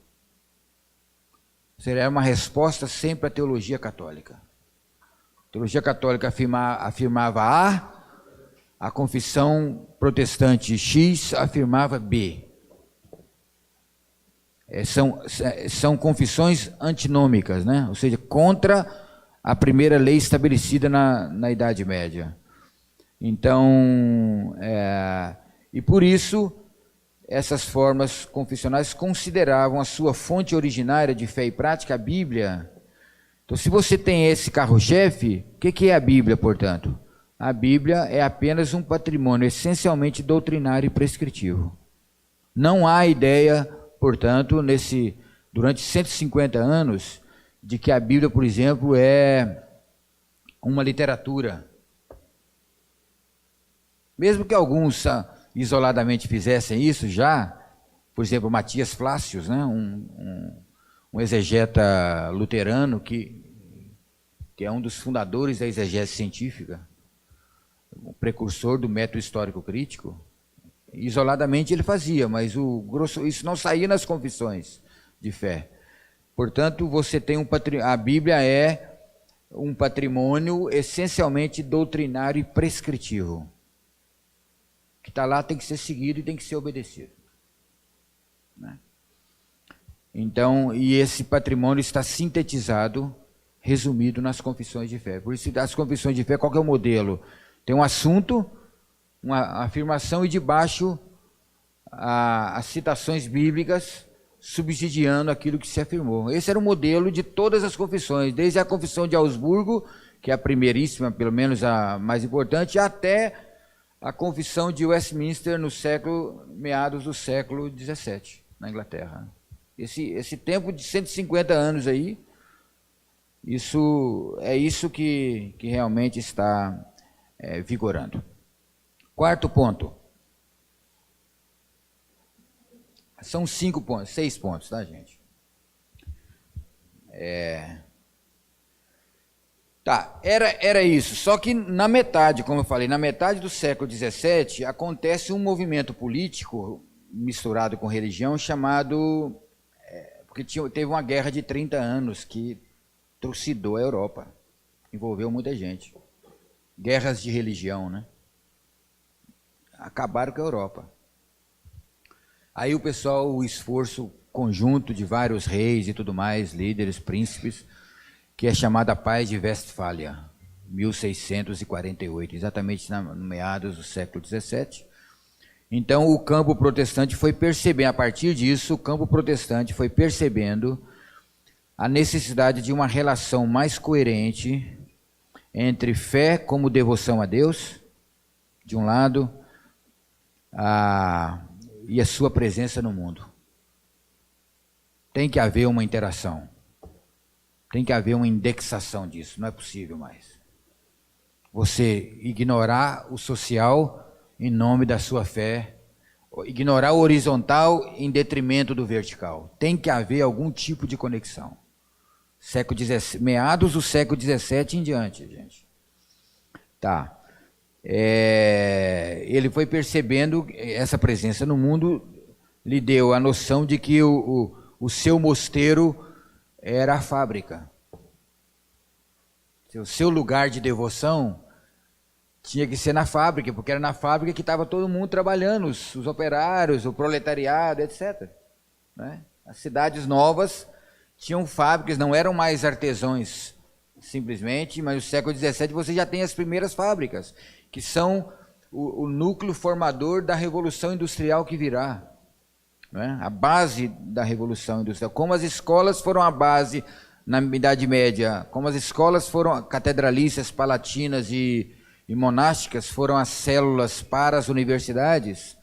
Seria uma resposta sempre à teologia católica. A teologia católica afirmava a confissão protestante X afirmava B. São confissões antinômicas, né? Ou seja, contra a primeira lei estabelecida na Idade Média. Então, e por isso, essas formas confessionais consideravam a sua fonte originária de fé e prática a Bíblia. Então, se você tem esse carro-chefe, o que é a Bíblia, portanto? A Bíblia é apenas um patrimônio essencialmente doutrinário e prescritivo. Não há ideia, portanto, durante 150 anos, de que a Bíblia, por exemplo, é uma literatura. Mesmo que alguns isoladamente fizessem isso já, por exemplo, Matias Flácios, né, um exegeta luterano que é um dos fundadores da exegese científica, o precursor do método histórico crítico, isoladamente ele fazia, mas isso não saía nas confissões de fé. Portanto, você tem a Bíblia é um patrimônio essencialmente doutrinário e prescritivo. O que está lá tem que ser seguido e tem que ser obedecido. Né? Então, e esse patrimônio está sintetizado, resumido nas confissões de fé. Por isso, as confissões de fé, qual que é o modelo? Tem um assunto, uma afirmação e debaixo as citações bíblicas subsidiando aquilo que se afirmou. Esse era o modelo de todas as confissões, desde a confissão de Augsburgo, que é a primeiríssima, pelo menos a mais importante, até a confissão de Westminster meados do século XVII, na Inglaterra. Esse tempo de 150 anos aí, isso que realmente está vigorando. Quarto ponto. São 6 pontos, tá, gente? Era isso. Só que na metade, como eu falei, na metade do século XVII, acontece um movimento político misturado com religião chamado... porque teve uma guerra de 30 anos que trucidou a Europa. Envolveu muita gente. Guerras de religião, né? Acabaram com a Europa. Aí o esforço conjunto de vários reis e tudo mais, líderes, príncipes, que é chamada Paz de Westfália, 1648, exatamente no meados do século XVII. Então o campo protestante foi percebendo, a partir disso, o campo protestante foi percebendo a necessidade de uma relação mais coerente entre fé como devoção a Deus, de um lado, e a sua presença no mundo. Tem que haver uma interação. Tem que haver uma indexação disso. Não é possível mais. Você ignorar o social em nome da sua fé, ignorar o horizontal em detrimento do vertical. Tem que haver algum tipo de conexão. Meados do século XVII em diante, gente. Tá. Ele foi percebendo essa presença no mundo, lhe deu a noção de que o seu mosteiro era a fábrica. O seu lugar de devoção tinha que ser na fábrica, porque era na fábrica que estava todo mundo trabalhando, os operários, o proletariado, etc. Né? As cidades novas tinham fábricas, não eram mais artesãos simplesmente, mas no século XVII você já tem as primeiras fábricas, que são o núcleo formador da Revolução Industrial que virá. Né? A base da Revolução Industrial. Como as escolas foram a base na Idade Média, como as escolas foram catedralícias, palatinas e monásticas, foram as células para as universidades,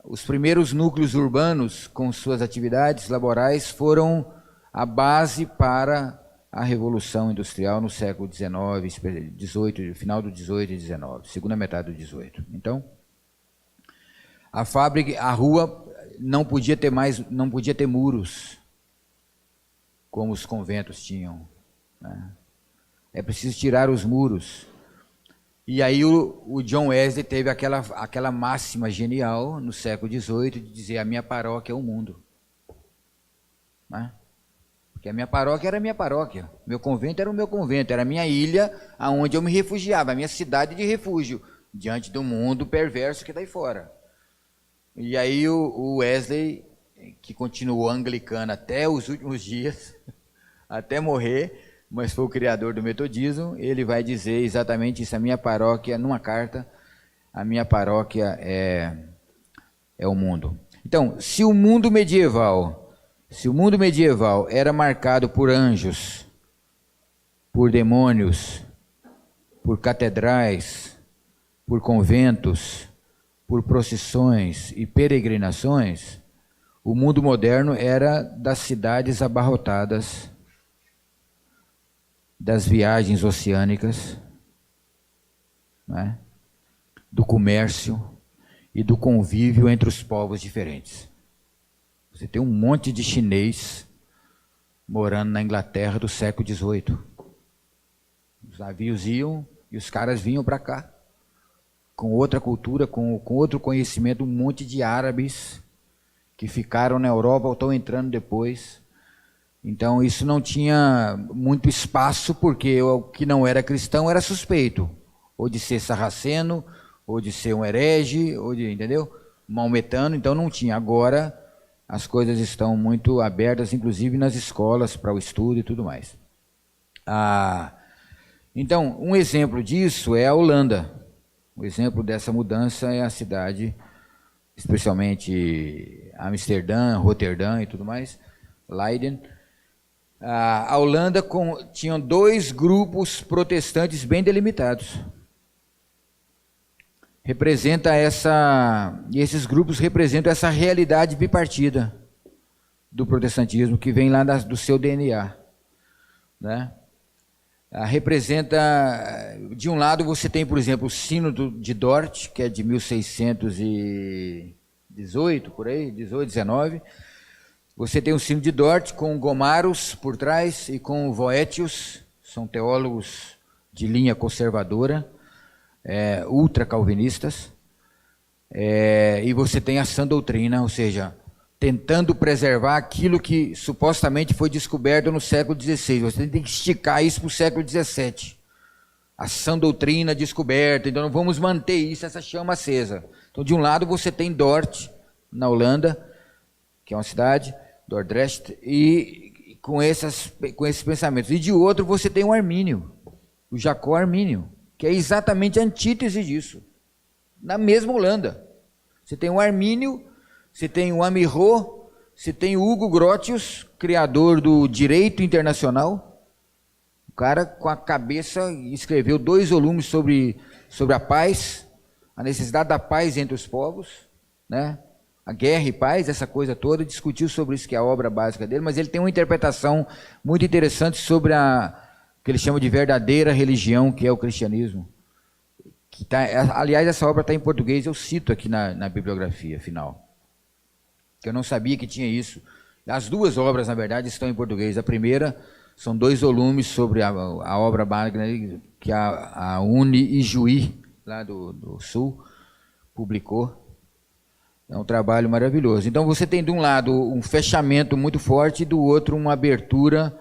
os primeiros núcleos urbanos com suas atividades laborais foram a base para a Revolução Industrial no século XIX, final do XVIII e XIX, segunda metade do XVIII. Então, a fábrica, a rua não podia ter muros, como os conventos tinham. Né? É preciso tirar os muros. E aí o John Wesley teve aquela máxima genial no século XVIII de dizer: a minha paróquia é o mundo. Né? Porque a minha paróquia era a minha paróquia, meu convento era o meu convento, era a minha ilha aonde eu me refugiava, a minha cidade de refúgio, diante do mundo perverso que daí fora. E aí o Wesley, que continuou anglicano até os últimos dias, até morrer, mas foi o criador do metodismo. Ele vai dizer exatamente isso: a minha paróquia, numa carta, a minha paróquia é o mundo. Então, se o mundo medieval era marcado por anjos, por demônios, por catedrais, por conventos, por procissões e peregrinações, o mundo moderno era das cidades abarrotadas, das viagens oceânicas, né? Do comércio e do convívio entre os povos diferentes. Você tem um monte de chinês morando na Inglaterra do século XVIII. Os navios iam e os caras vinham para cá, com outra cultura, com outro conhecimento, um monte de árabes que ficaram na Europa ou estão entrando depois. Então isso não tinha muito espaço, porque o que não era cristão era suspeito, ou de ser sarraceno, ou de ser um herege, ou de, entendeu? Maometano, então não tinha. Agora as coisas estão muito abertas, inclusive nas escolas, para o estudo e tudo mais. Então, um exemplo disso é a Holanda. O exemplo dessa mudança é a cidade, especialmente Amsterdã, Roterdã e tudo mais, Leiden. A Holanda tinha dois grupos protestantes bem delimitados. E esses grupos representam essa realidade bipartida do protestantismo, que vem lá do seu DNA, né? Representa, de um lado você tem, por exemplo, o Sínodo de Dort, que é de 1618, por aí, 18, 19. Você tem o Sínodo de Dort com Gomarus por trás e com Voetius, são teólogos de linha conservadora, ultra-calvinistas. E você tem a sã doutrina, ou seja, tentando preservar aquilo que supostamente foi descoberto no século XVI. Você tem que esticar isso para o século XVII. A sã doutrina descoberta, então vamos manter isso, essa chama acesa. Então, de um lado você tem Dort, na Holanda, que é uma cidade, Dordrecht, e com esses pensamentos. E de outro você tem o Armínio, o Jacó Armínio, que é exatamente a antítese disso, na mesma Holanda. Você tem o Armínio, você tem o Amirro, você tem o Hugo Grotius, criador do direito internacional. O cara com a cabeça escreveu 2 volumes sobre a paz, a necessidade da paz entre os povos, né? A guerra e paz, essa coisa toda, discutiu sobre isso, que é a obra básica dele, mas ele tem uma interpretação muito interessante sobre que ele chama de verdadeira religião, que é o cristianismo. Aliás, essa obra está em português, eu cito aqui na bibliografia final, que eu não sabia que tinha isso. As 2 obras, na verdade, estão em português. A primeira são 2 volumes sobre a obra básica, que a Uni Ijuí, lá do Sul, publicou. É um trabalho maravilhoso. Então você tem de um lado um fechamento muito forte e do outro uma abertura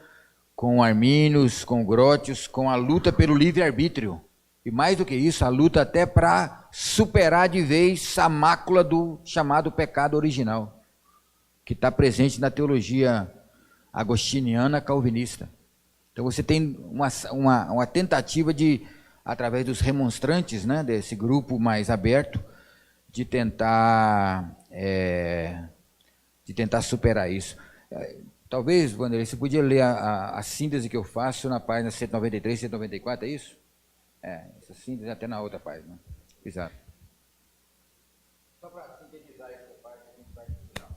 com Armínios, com Grotius, com a luta pelo livre-arbítrio. E mais do que isso, a luta até para superar de vez a mácula do chamado pecado original, que está presente na teologia agostiniana calvinista. Então você tem uma tentativa de, através dos remonstrantes, né, desse grupo mais aberto, de tentar superar isso. Talvez, Wanderlei, você podia ler a síntese que eu faço na página 193, 194, é isso? Essa síntese até na outra página. Exato. Só para sintetizar essa parte, a gente vai para o final.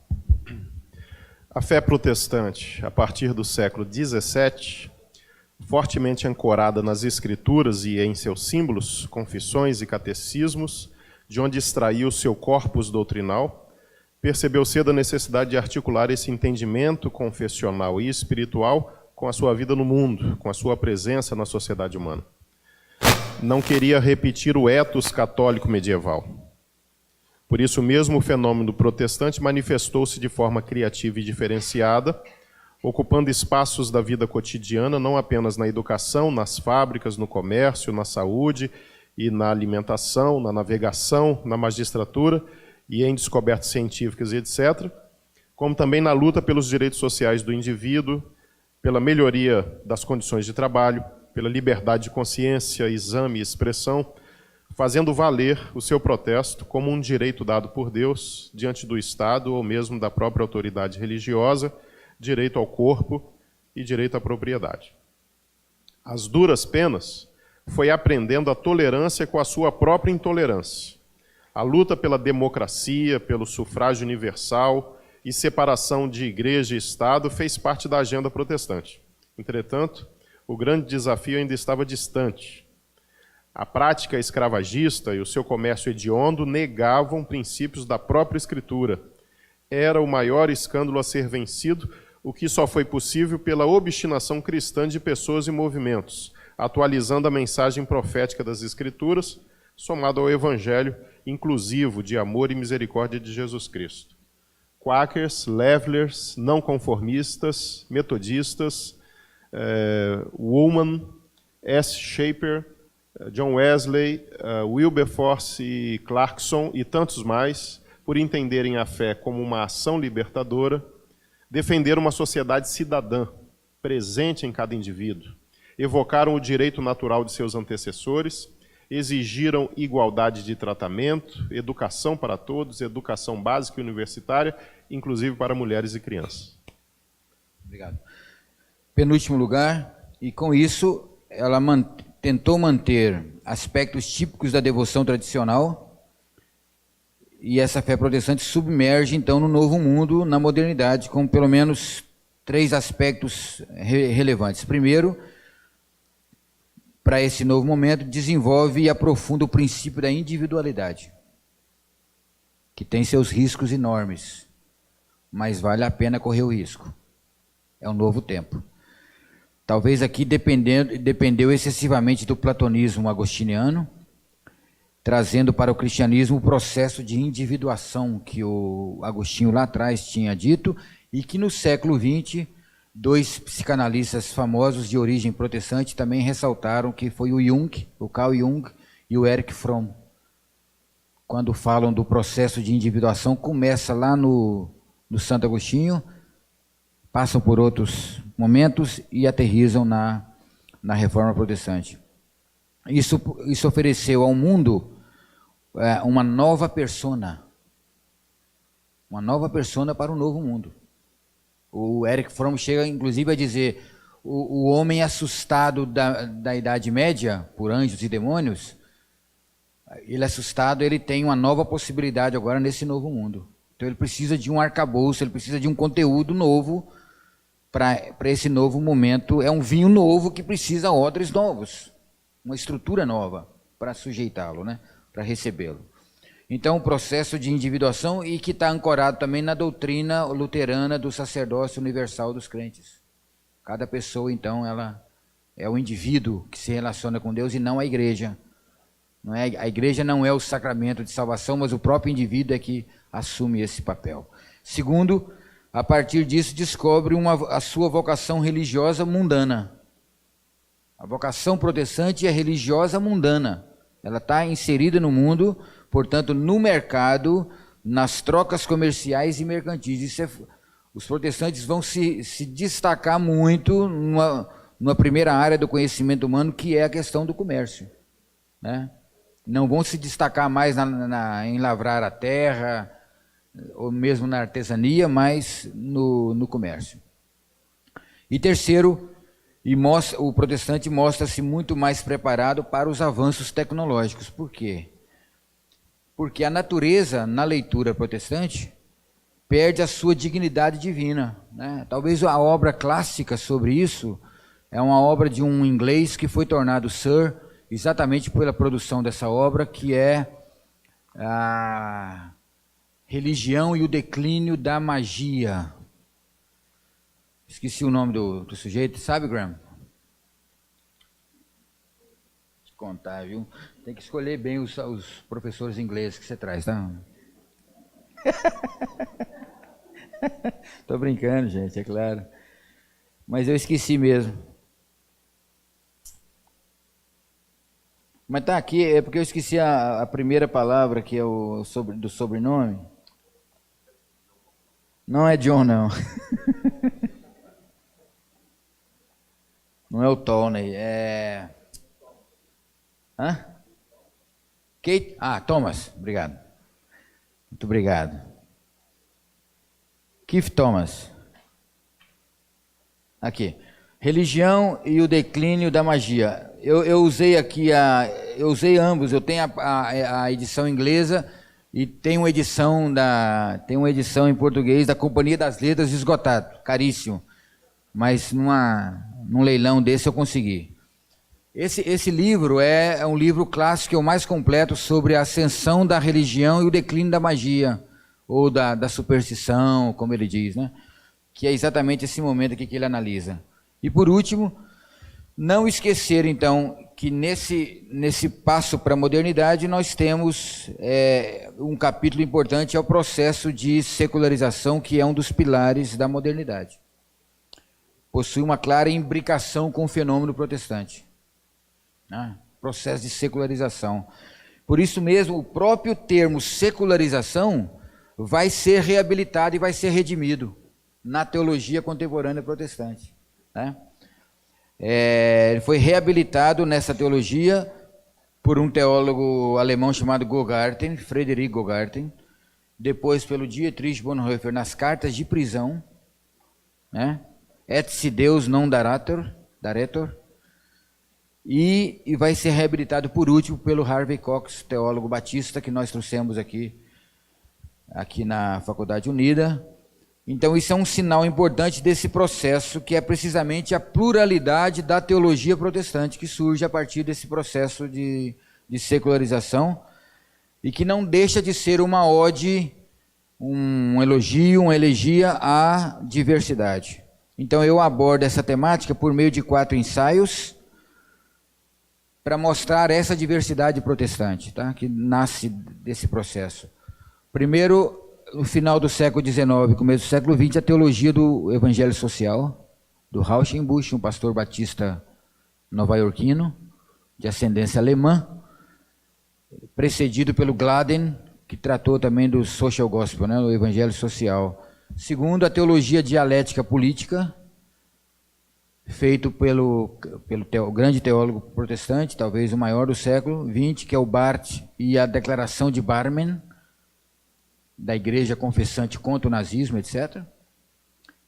A fé protestante, a partir do século XVII, fortemente ancorada nas escrituras e em seus símbolos, confissões e catecismos, de onde extraiu seu corpus doutrinal, percebeu cedo a necessidade de articular esse entendimento confessional e espiritual com a sua vida no mundo, com a sua presença na sociedade humana. Não queria repetir o ethos católico medieval. Por isso mesmo, o fenômeno protestante manifestou-se de forma criativa e diferenciada, ocupando espaços da vida cotidiana, não apenas na educação, nas fábricas, no comércio, na saúde e na alimentação, na navegação, na magistratura e em descobertas científicas e etc., como também na luta pelos direitos sociais do indivíduo, pela melhoria das condições de trabalho, pela liberdade de consciência, exame e expressão, fazendo valer o seu protesto como um direito dado por Deus diante do Estado ou mesmo da própria autoridade religiosa, direito ao corpo e direito à propriedade. As duras penas foi aprendendo a tolerância com a sua própria intolerância. A luta pela democracia, pelo sufrágio universal e separação de igreja e Estado fez parte da agenda protestante. Entretanto, o grande desafio ainda estava distante. A prática escravagista e o seu comércio hediondo negavam princípios da própria Escritura. Era o maior escândalo a ser vencido, o que só foi possível pela obstinação cristã de pessoas e movimentos, atualizando a mensagem profética das Escrituras, somado ao Evangelho inclusivo de amor e misericórdia de Jesus Cristo. Quakers, Levelers, não conformistas, metodistas, Woolman, S. Shaper, John Wesley, Wilberforce Clarkson e tantos mais, por entenderem a fé como uma ação libertadora, defenderam uma sociedade cidadã, presente em cada indivíduo, evocaram o direito natural de seus antecessores, exigiram igualdade de tratamento, educação para todos, educação básica e universitária, inclusive para mulheres e crianças. Obrigado. Penúltimo lugar, e com isso ela tentou manter aspectos típicos da devoção tradicional, e essa fé protestante submerge então no novo mundo, na modernidade, com pelo menos 3 aspectos relevantes. Primeiro, para esse novo momento, desenvolve e aprofunda o princípio da individualidade, que tem seus riscos enormes, mas vale a pena correr o risco. É um novo tempo. Talvez aqui dependeu excessivamente do platonismo agostiniano, trazendo para o cristianismo o processo de individuação que o Agostinho lá atrás tinha dito, e que no século XX, 2 psicanalistas famosos de origem protestante também ressaltaram, que foi o Jung, o Carl Jung e o Erich Fromm. Quando falam do processo de individuação, começa lá no Santo Agostinho, passam por outros momentos e aterrizam na Reforma Protestante. Isso ofereceu ao mundo uma nova persona para o novo mundo. O Erich Fromm chega, inclusive, a dizer: o homem assustado da Idade Média por anjos e demônios, ele assustado, ele tem uma nova possibilidade agora nesse novo mundo. Então ele precisa de um arcabouço, ele precisa de um conteúdo novo para esse novo momento. É um vinho novo que precisa odres novos, uma estrutura nova para sujeitá-lo, né? Para recebê-lo. Então, o processo de individuação, e que está ancorado também na doutrina luterana do sacerdócio universal dos crentes. Cada pessoa, então, ela é o indivíduo que se relaciona com Deus e não a igreja. Não é? A igreja não é o sacramento de salvação, mas o próprio indivíduo é que assume esse papel. Segundo, a partir disso, descobre a sua vocação religiosa mundana. A vocação protestante é religiosa mundana. Ela está inserida no mundo, portanto, no mercado, nas trocas comerciais e mercantis. Os protestantes vão se destacar muito numa primeira área do conhecimento humano, que é a questão do comércio, né? Não vão se destacar mais em lavrar a terra, ou mesmo na artesania, mas no comércio. E terceiro, o protestante mostra-se muito mais preparado para os avanços tecnológicos. Por quê? Porque a natureza, na leitura protestante, perde a sua dignidade divina, né? Talvez a obra clássica sobre isso é uma obra de um inglês que foi tornado Sir exatamente pela produção dessa obra, que é a Religião e o Declínio da Magia. Esqueci o nome do sujeito, sabe, Graham? Deixa eu contar, viu? Tem que escolher bem os professores ingleses que você traz, tá? Tô brincando, gente, é claro. Mas eu esqueci mesmo. Mas tá aqui, é porque eu esqueci a primeira palavra, que é do sobrenome. Não é John, não. Não é o Tolney, é... Hã? Kate? Ah, Thomas, obrigado. Muito obrigado. Keith Thomas. Aqui. Religião e o declínio da magia. Eu usei aqui eu usei ambos. Eu tenho a edição inglesa e tem uma edição em português da Companhia das Letras esgotado, caríssimo. Mas num leilão desse eu consegui. Esse livro é um livro clássico, é o mais completo sobre a ascensão da religião e o declínio da magia, ou da superstição, como ele diz, né? Que é exatamente esse momento aqui que ele analisa. E por último, não esquecer então que nesse passo para a modernidade nós temos um capítulo importante, é o processo de secularização, que é um dos pilares da modernidade. Possui uma clara imbricação com o fenômeno protestante. Processo de secularização. Por isso mesmo, o próprio termo secularização vai ser reabilitado e vai ser redimido na teologia contemporânea protestante. Ele foi reabilitado nessa teologia por um teólogo alemão chamado Gogarten, Friedrich Gogarten, depois pelo Dietrich Bonhoeffer nas cartas de prisão, Et si Deus non daretur, e vai ser reabilitado por último pelo Harvey Cox, teólogo batista, que nós trouxemos aqui na Faculdade Unida. Então isso é um sinal importante desse processo, que é precisamente a pluralidade da teologia protestante, que surge a partir desse processo de secularização, e que não deixa de ser uma ode, um elogio, uma elegia à diversidade. Então eu abordo essa temática por meio de 4 ensaios, para mostrar essa diversidade protestante, que nasce desse processo. Primeiro, no final do século XIX, começo do século XX, a teologia do evangelho social, do Rauschenbusch, um pastor batista nova-iorquino, de ascendência alemã, precedido pelo Gladden, que tratou também do social gospel, o evangelho social. Segundo, a teologia dialética política, feito pelo grande teólogo protestante, talvez o maior do século XX, que é o Barth, e a declaração de Barmen, da igreja confessante contra o nazismo, etc.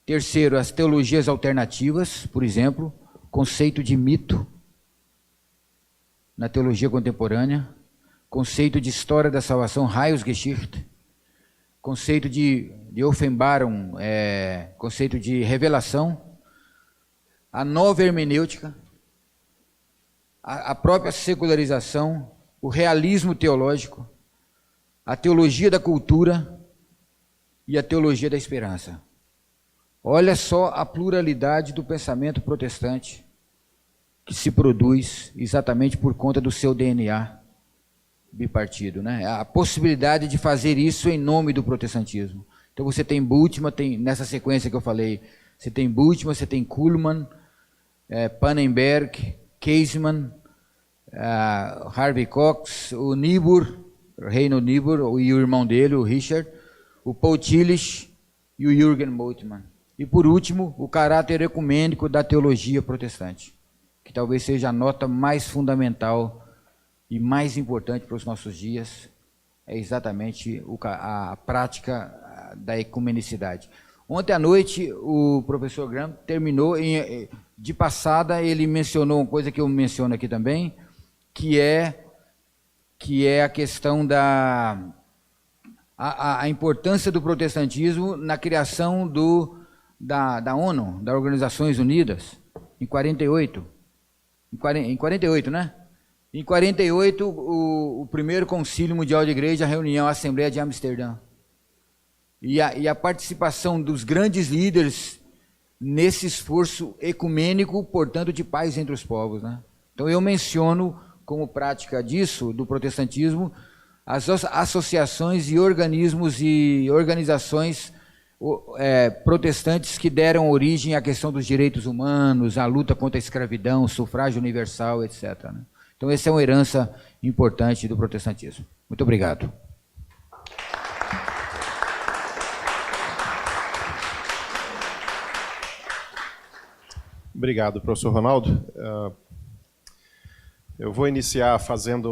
Terceiro, as teologias alternativas, por exemplo, conceito de mito na teologia contemporânea, conceito de história da salvação, Heilsgeschichte, conceito de Offenbarung, conceito de revelação, a nova hermenêutica, a própria secularização, o realismo teológico, a teologia da cultura e a teologia da esperança. Olha só a pluralidade do pensamento protestante que se produz exatamente por conta do seu DNA bipartido, A possibilidade de fazer isso em nome do protestantismo. Então você tem Bultmann, nessa sequência que eu falei, você tem Bultmann, você tem Kuhlmann, Pannenberg, Caseman, Harvey Cox, o Niebuhr, Reinhold Niebuhr, e o irmão dele, o Richard, o Paul Tillich e o Jürgen Moltmann. E por último, o caráter ecumênico da teologia protestante, que talvez seja a nota mais fundamental e mais importante para os nossos dias, é exatamente a prática da ecumenicidade. Ontem à noite, o professor Graham terminou, de passada, ele mencionou uma coisa que eu menciono aqui também, que é a questão da importância do protestantismo na criação da ONU, das Organizações Unidas, em 48. Em 48, né? Em 48, o primeiro Concílio Mundial de Igreja, a reunião, a Assembleia de Amsterdã. E a participação dos grandes líderes nesse esforço ecumênico, portanto, de paz entre os povos, Então eu menciono como prática disso, do protestantismo, as associações e organismos e organizações protestantes que deram origem à questão dos direitos humanos, à luta contra a escravidão, sufrágio universal, etc. Então essa é uma herança importante do protestantismo. Muito obrigado. Obrigado, professor Ronaldo. Eu vou iniciar fazendo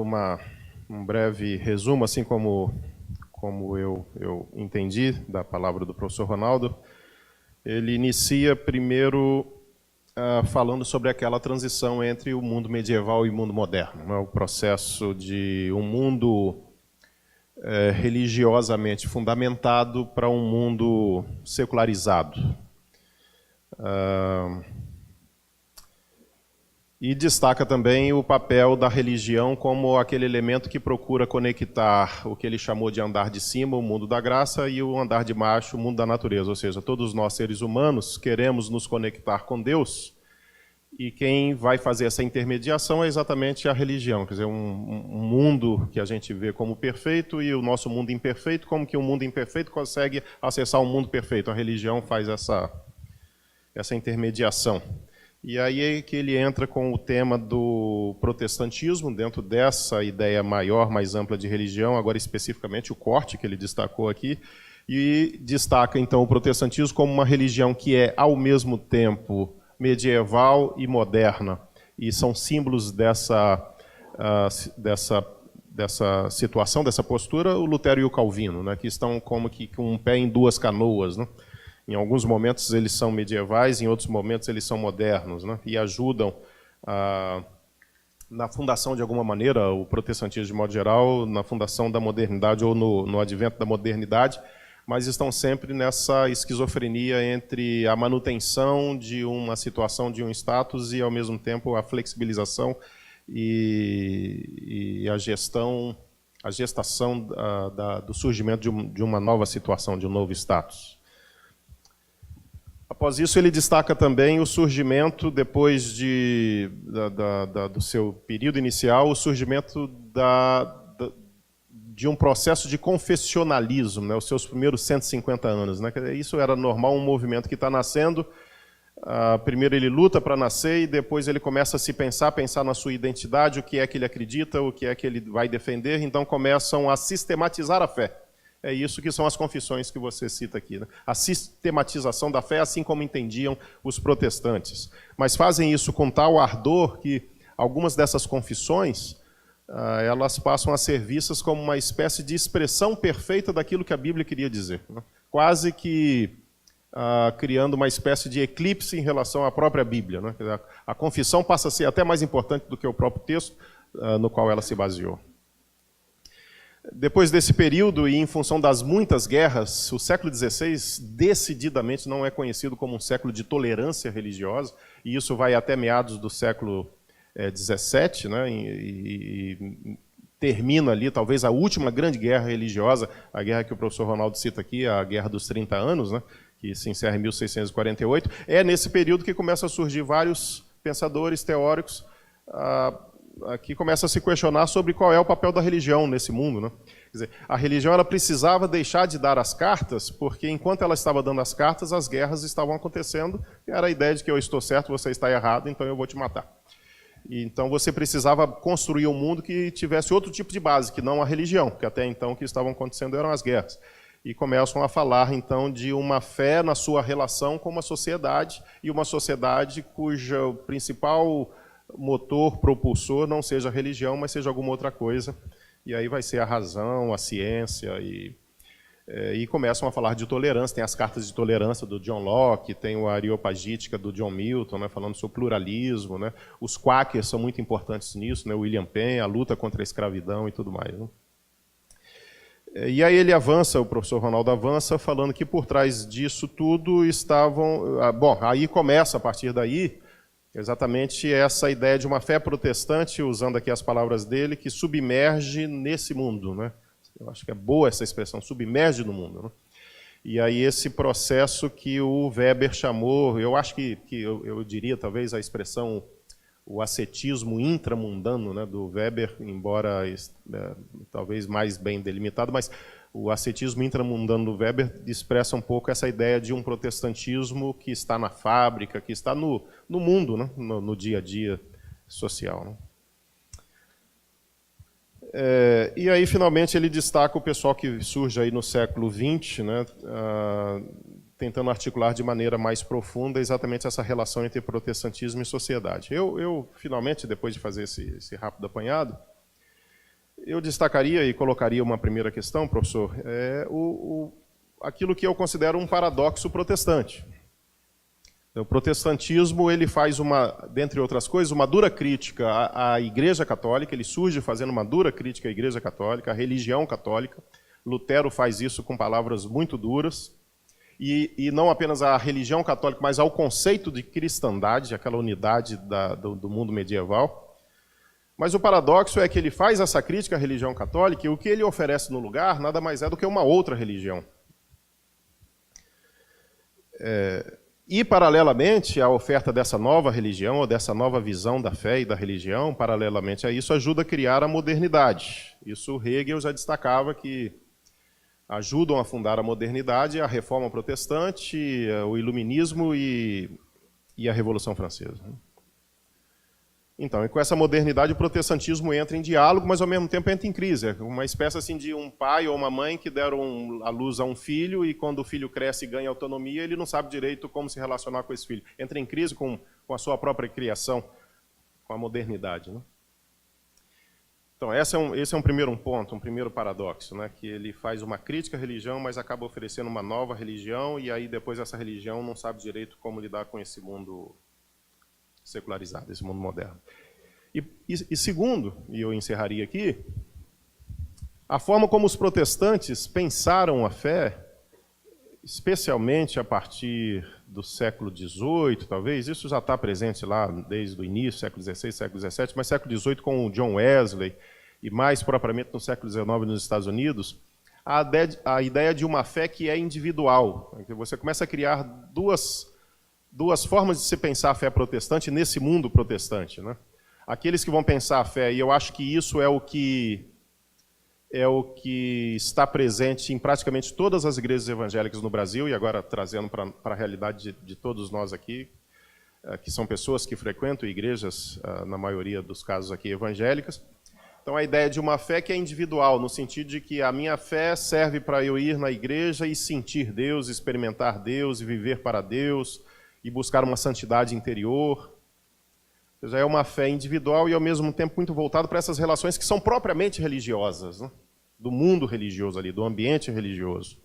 um breve resumo, assim como eu entendi da palavra do professor Ronaldo. Ele inicia primeiro falando sobre aquela transição entre o mundo medieval e o mundo moderno, né? O processo de um mundo religiosamente fundamentado para um mundo secularizado. E destaca também o papel da religião como aquele elemento que procura conectar o que ele chamou de andar de cima, o mundo da graça, e o andar de baixo, o mundo da natureza. Ou seja, todos nós seres humanos queremos nos conectar com Deus, e quem vai fazer essa intermediação é exatamente a religião. Quer dizer, um mundo que a gente vê como perfeito e o nosso mundo imperfeito, como que um mundo imperfeito consegue acessar um mundo perfeito? A religião faz essa intermediação. E aí é que ele entra com o tema do protestantismo, dentro dessa ideia maior, mais ampla de religião, agora especificamente o corte que ele destacou aqui, e destaca então o protestantismo como uma religião que é ao mesmo tempo medieval e moderna, e são símbolos dessa situação, dessa postura, o Lutero e o Calvino, né, que estão como que com um pé em duas canoas, né? Em alguns momentos eles são medievais, em outros momentos eles são modernos, né? E ajudam na fundação, de alguma maneira, o protestantismo de modo geral, na fundação da modernidade ou no advento da modernidade, mas estão sempre nessa esquizofrenia entre a manutenção de uma situação, de um status, e, ao mesmo tempo, a flexibilização e a gestação do surgimento de uma nova situação, de um novo status. Após isso, ele destaca também o surgimento, depois do seu período inicial, o surgimento de um processo de confessionalismo, né, os seus primeiros 150 anos. Né? Isso era normal, um movimento que está nascendo. Primeiro ele luta para nascer e depois ele começa a se pensar na sua identidade, o que é que ele acredita, o que é que ele vai defender. Então começam a sistematizar a fé. É isso que são as confissões que você cita aqui, né? A sistematização da fé, assim como entendiam os protestantes. Mas fazem isso com tal ardor que algumas dessas confissões elas passam a ser vistas como uma espécie de expressão perfeita daquilo que a Bíblia queria dizer, né? Quase que criando uma espécie de eclipse em relação à própria Bíblia, né? A confissão passa a ser até mais importante do que o próprio texto no qual ela se baseou. Depois desse período, e em função das muitas guerras, o século XVI decididamente não é conhecido como um século de tolerância religiosa, e isso vai até meados do século XVII, né, e termina ali talvez a última grande guerra religiosa, a guerra que o professor Ronaldo cita aqui, a Guerra dos 30 Anos, né, que se encerra em 1648. É nesse período que começam a surgir vários pensadores, teóricos, que começa a se questionar sobre qual é o papel da religião nesse mundo, né? Quer dizer, a religião ela precisava deixar de dar as cartas, porque enquanto ela estava dando as cartas, as guerras estavam acontecendo, e era a ideia de que eu estou certo, você está errado, então eu vou te matar. E, então você precisava construir um mundo que tivesse outro tipo de base, que não a religião, porque até então o que estavam acontecendo eram as guerras. E começam a falar, então, de uma fé na sua relação com uma sociedade, e uma sociedade cuja principal motor, propulsor, não seja a religião, mas seja alguma outra coisa. E aí vai ser a razão, a ciência, e começam a falar de tolerância. Tem as cartas de tolerância do John Locke, tem o Areopagítica do John Milton, né, falando sobre pluralismo, né? Os quakers são muito importantes nisso, né? O William Penn, a luta contra a escravidão e tudo mais, né? E aí ele avança, o professor Ronaldo avança, falando que por trás disso tudo estavam... Bom, aí começa, a partir daí, exatamente essa ideia de uma fé protestante, usando aqui as palavras dele, que submerge nesse mundo, né? Eu acho que é boa essa expressão, submerge no mundo, né? E aí esse processo que o Weber chamou, eu acho que eu diria talvez a expressão, o ascetismo intramundano, né, do Weber, embora talvez mais bem delimitado, mas o ascetismo intramundano do Weber expressa um pouco essa ideia de um protestantismo que está na fábrica, que está no mundo, né, no dia a dia social, né? E aí, finalmente, ele destaca o pessoal que surge aí no século XX, né, tentando articular de maneira mais profunda exatamente essa relação entre protestantismo e sociedade. Eu finalmente, depois de fazer esse rápido apanhado, eu destacaria e colocaria uma primeira questão, professor, aquilo que eu considero um paradoxo protestante. O protestantismo ele faz, dentre outras coisas, uma dura crítica à Igreja Católica, ele surge fazendo uma dura crítica à Igreja Católica, à religião católica. Lutero faz isso com palavras muito duras, e não apenas à religião católica, mas ao conceito de cristandade, aquela unidade do mundo medieval. Mas o paradoxo é que ele faz essa crítica à religião católica e o que ele oferece no lugar nada mais é do que uma outra religião. E, paralelamente, a oferta dessa nova religião, ou dessa nova visão da fé e da religião, paralelamente a isso, ajuda a criar a modernidade. Isso Hegel já destacava que ajudam a fundar a modernidade, a reforma protestante, o iluminismo e a Revolução Francesa. Então, e com essa modernidade, o protestantismo entra em diálogo, mas ao mesmo tempo entra em crise. É uma espécie assim, de um pai ou uma mãe que deram à luz a um filho, e quando o filho cresce e ganha autonomia, ele não sabe direito como se relacionar com esse filho. Entra em crise com a sua própria criação, com a modernidade. Né? Então, esse é um primeiro ponto, um primeiro paradoxo, né? Que ele faz uma crítica à religião, mas acaba oferecendo uma nova religião, e aí depois essa religião não sabe direito como lidar com esse mundo secularizado, esse mundo moderno. E segundo, e eu encerraria aqui, a forma como os protestantes pensaram a fé, especialmente a partir do século XVIII, talvez, isso já está presente lá desde o início, século XVI, século XVII, mas século XVIII com o John Wesley, e mais propriamente no século XIX nos Estados Unidos, a ideia de uma fé que é individual. Você começa a criar duas formas de se pensar a fé protestante nesse mundo protestante. Né? Aqueles que vão pensar a fé, e eu acho que isso é o que está presente em praticamente todas as igrejas evangélicas no Brasil, e agora trazendo para a realidade de todos nós aqui, que são pessoas que frequentam igrejas, na maioria dos casos aqui, evangélicas. Então, a ideia de uma fé que é individual, no sentido de que a minha fé serve para eu ir na igreja e sentir Deus, experimentar Deus, e viver para Deus, e buscar uma santidade interior. Ou seja, é uma fé individual e, ao mesmo tempo, muito voltada para essas relações que são propriamente religiosas, né? Do mundo religioso ali, do ambiente religioso.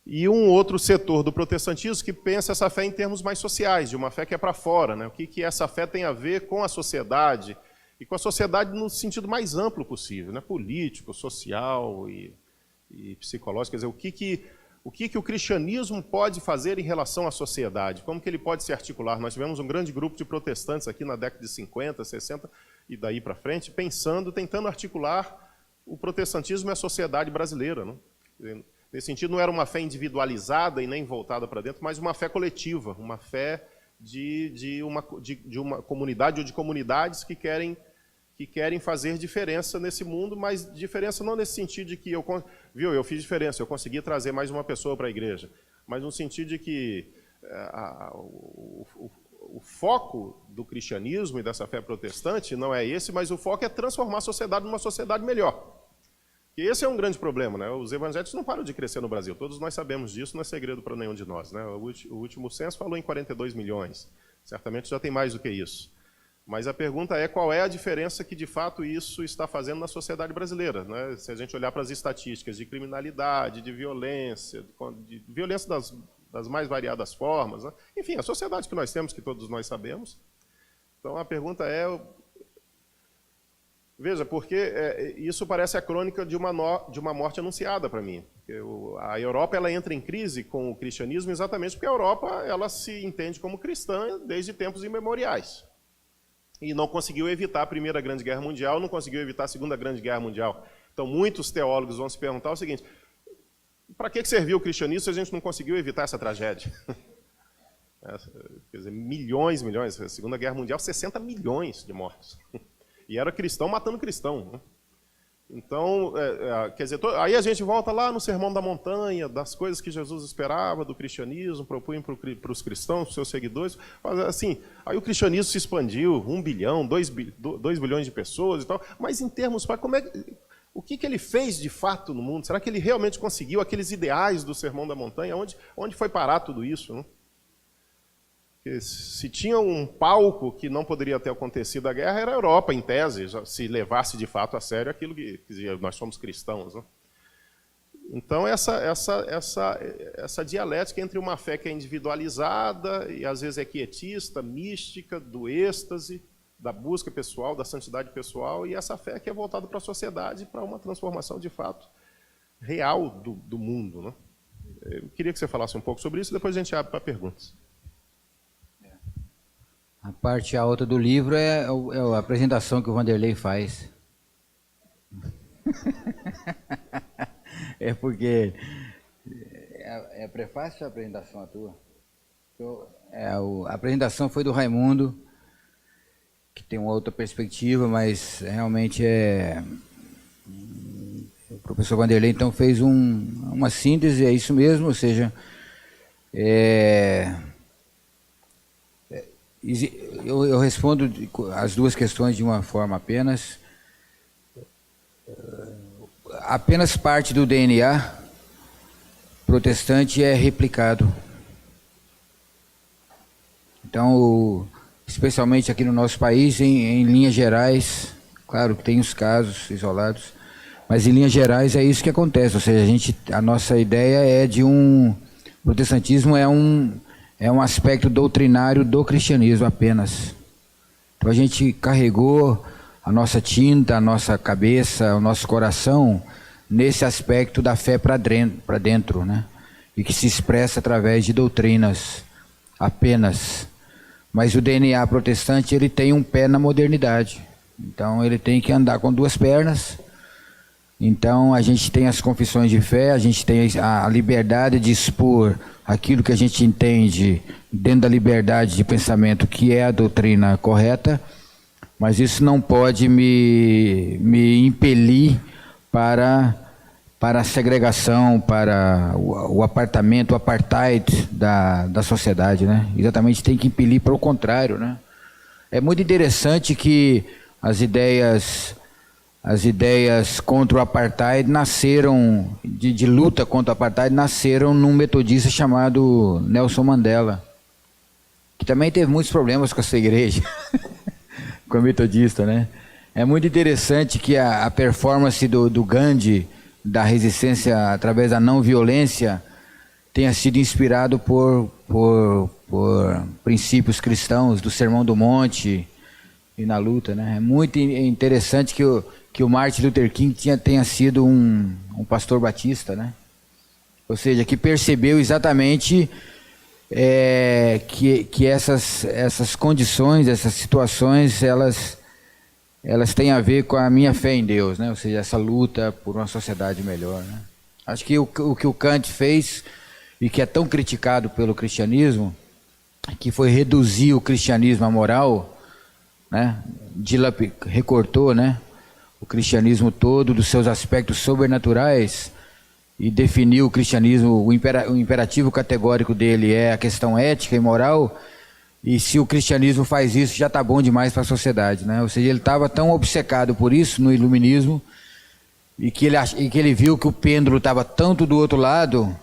E um outro setor do protestantismo que pensa essa fé em termos mais sociais, de uma fé que é para fora, né? O que essa fé tem a ver com a sociedade, e com a sociedade no sentido mais amplo possível, né? Político, social e psicológico. Quer dizer, o que o cristianismo pode fazer em relação à sociedade? Como que ele pode se articular? Nós tivemos um grande grupo de protestantes aqui na década de 50, 60 e daí para frente, tentando articular o protestantismo e a sociedade brasileira. Né? Nesse sentido, não era uma fé individualizada e nem voltada para dentro, mas uma fé coletiva, uma fé de uma comunidade ou de comunidades que querem fazer diferença nesse mundo, mas diferença não nesse sentido de que eu fiz diferença, eu consegui trazer mais uma pessoa para a igreja, mas no sentido de que o foco do cristianismo e dessa fé protestante não é esse, mas o foco é transformar a sociedade numa sociedade melhor. E esse é um grande problema, né? Os evangélicos não param de crescer no Brasil, todos nós sabemos disso, não é segredo para nenhum de nós. Né? O último censo falou em 42 milhões, certamente já tem mais do que isso. Mas a pergunta é qual é a diferença que, de fato, isso está fazendo na sociedade brasileira. Né? Se a gente olhar para as estatísticas de criminalidade, de violência das mais variadas formas, né? Enfim, a sociedade que nós temos, que todos nós sabemos. Então, a pergunta é... Veja, porque isso parece a crônica de uma morte anunciada para mim. A Europa ela entra em crise com o cristianismo exatamente porque a Europa ela se entende como cristã desde tempos imemoriais. E não conseguiu evitar a Primeira Grande Guerra Mundial, não conseguiu evitar a Segunda Grande Guerra Mundial. Então, muitos teólogos vão se perguntar o seguinte: para que serviu o cristianismo se a gente não conseguiu evitar essa tragédia? Quer dizer, milhões, a Segunda Guerra Mundial, 60 milhões de mortos. E era cristão matando cristão. Né? Então, quer dizer, aí a gente volta lá no Sermão da Montanha, das coisas que Jesus esperava do cristianismo, propunha para os cristãos, para os seus seguidores. Assim, aí o cristianismo se expandiu, 1 bilhão, 2 bilhões de pessoas e tal, mas em termos, O que ele fez de fato no mundo? Será que ele realmente conseguiu aqueles ideais do Sermão da Montanha? Onde foi parar tudo isso? Né? Porque se tinha um palco que não poderia ter acontecido a guerra, era a Europa, em tese, se levasse de fato a sério aquilo que dizia, nós somos cristãos. Né? Então, essa dialética entre uma fé que é individualizada e às vezes é quietista, mística, do êxtase, da busca pessoal, da santidade pessoal, e essa fé que é voltada para a sociedade, para uma transformação de fato real do mundo. Né? Eu queria que você falasse um pouco sobre isso, depois a gente abre para perguntas. A parte alta do livro é a apresentação que o Vanderlei faz. É porque é prefácio ou a apresentação a tua? A apresentação foi do Raimundo, que tem uma outra perspectiva, mas realmente o professor Vanderlei então fez uma síntese, é isso mesmo, ou seja, eu respondo as duas questões de uma forma apenas parte do DNA protestante é replicado. Então, especialmente aqui no nosso país, em linhas gerais, claro que tem os casos isolados, mas em linhas gerais é isso que acontece, ou seja, a nossa ideia é o protestantismo é um aspecto doutrinário do cristianismo apenas. Então a gente carregou a nossa tinta, a nossa cabeça, o nosso coração nesse aspecto da fé para dentro, né? E que se expressa através de doutrinas apenas. Mas o DNA protestante, ele tem um pé na modernidade. Então ele tem que andar com duas pernas. Então a gente tem as confissões de fé, a gente tem a liberdade de expor aquilo que a gente entende dentro da liberdade de pensamento, que é a doutrina correta, mas isso não pode me impelir para a segregação, para o apartamento, o apartheid da sociedade, né? Exatamente, tem que impelir para o contrário, né? É muito interessante que as ideias contra o apartheid nasceram, de luta contra o apartheid, nasceram num metodista chamado Nelson Mandela, que também teve muitos problemas com essa igreja, com o metodista, né? É muito interessante que a performance do Gandhi, da resistência através da não violência, tenha sido inspirado por princípios cristãos, do Sermão do Monte e na luta, né? É muito interessante que o Martin Luther King tenha sido um pastor batista, né? Ou seja, que percebeu exatamente que essas condições, essas situações, elas têm a ver com a minha fé em Deus, né? Ou seja, essa luta por uma sociedade melhor, né? Acho que o que o Kant fez, e que é tão criticado pelo cristianismo, que foi reduzir o cristianismo à moral, né? Recortou, né, o cristianismo todo dos seus aspectos sobrenaturais e definiu o cristianismo, o imperativo categórico dele é a questão ética e moral, e se o cristianismo faz isso, já está bom demais para a sociedade, né? Ou seja, ele estava tão obcecado por isso no iluminismo, e que ele viu que o pêndulo estava tanto do outro lado,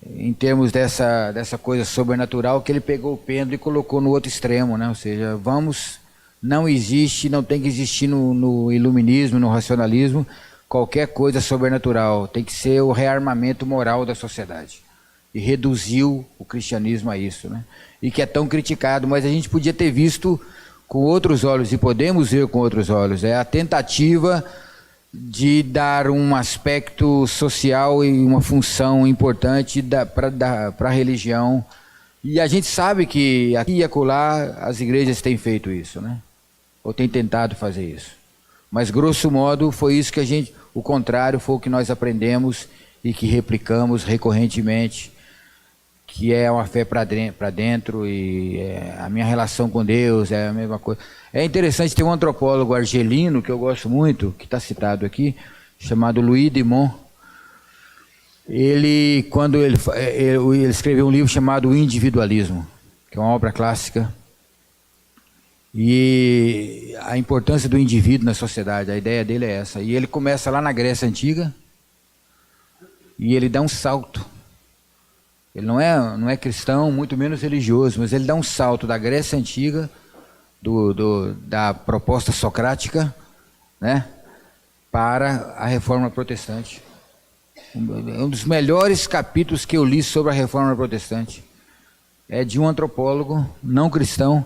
em termos dessa coisa sobrenatural, que ele pegou o pêndulo e colocou no outro extremo, né? Ou seja, não tem que existir no iluminismo, no racionalismo, qualquer coisa sobrenatural, tem que ser o rearmamento moral da sociedade. E reduziu o cristianismo a isso, né? E que é tão criticado, mas a gente podia ter visto com outros olhos, e podemos ver com outros olhos. É a tentativa de dar um aspecto social e uma função importante para a religião. E a gente sabe que aqui e acolá as igrejas têm feito isso, né? Ou têm tentado fazer isso. Mas, grosso modo, foi isso que o contrário foi o que nós aprendemos e que replicamos recorrentemente, que é uma fé para dentro, e a minha relação com Deus é a mesma coisa. É interessante, tem um antropólogo argelino, que eu gosto muito, que está citado aqui, chamado Louis Dumont. Ele escreveu um livro chamado O Individualismo, que é uma obra clássica. E a importância do indivíduo na sociedade, a ideia dele é essa. E ele começa lá na Grécia Antiga e ele dá um salto. Ele não é cristão, muito menos religioso, mas ele dá um salto da Grécia Antiga, da proposta socrática, né, para a Reforma Protestante. Um dos melhores capítulos que eu li sobre a Reforma Protestante é de um antropólogo não cristão,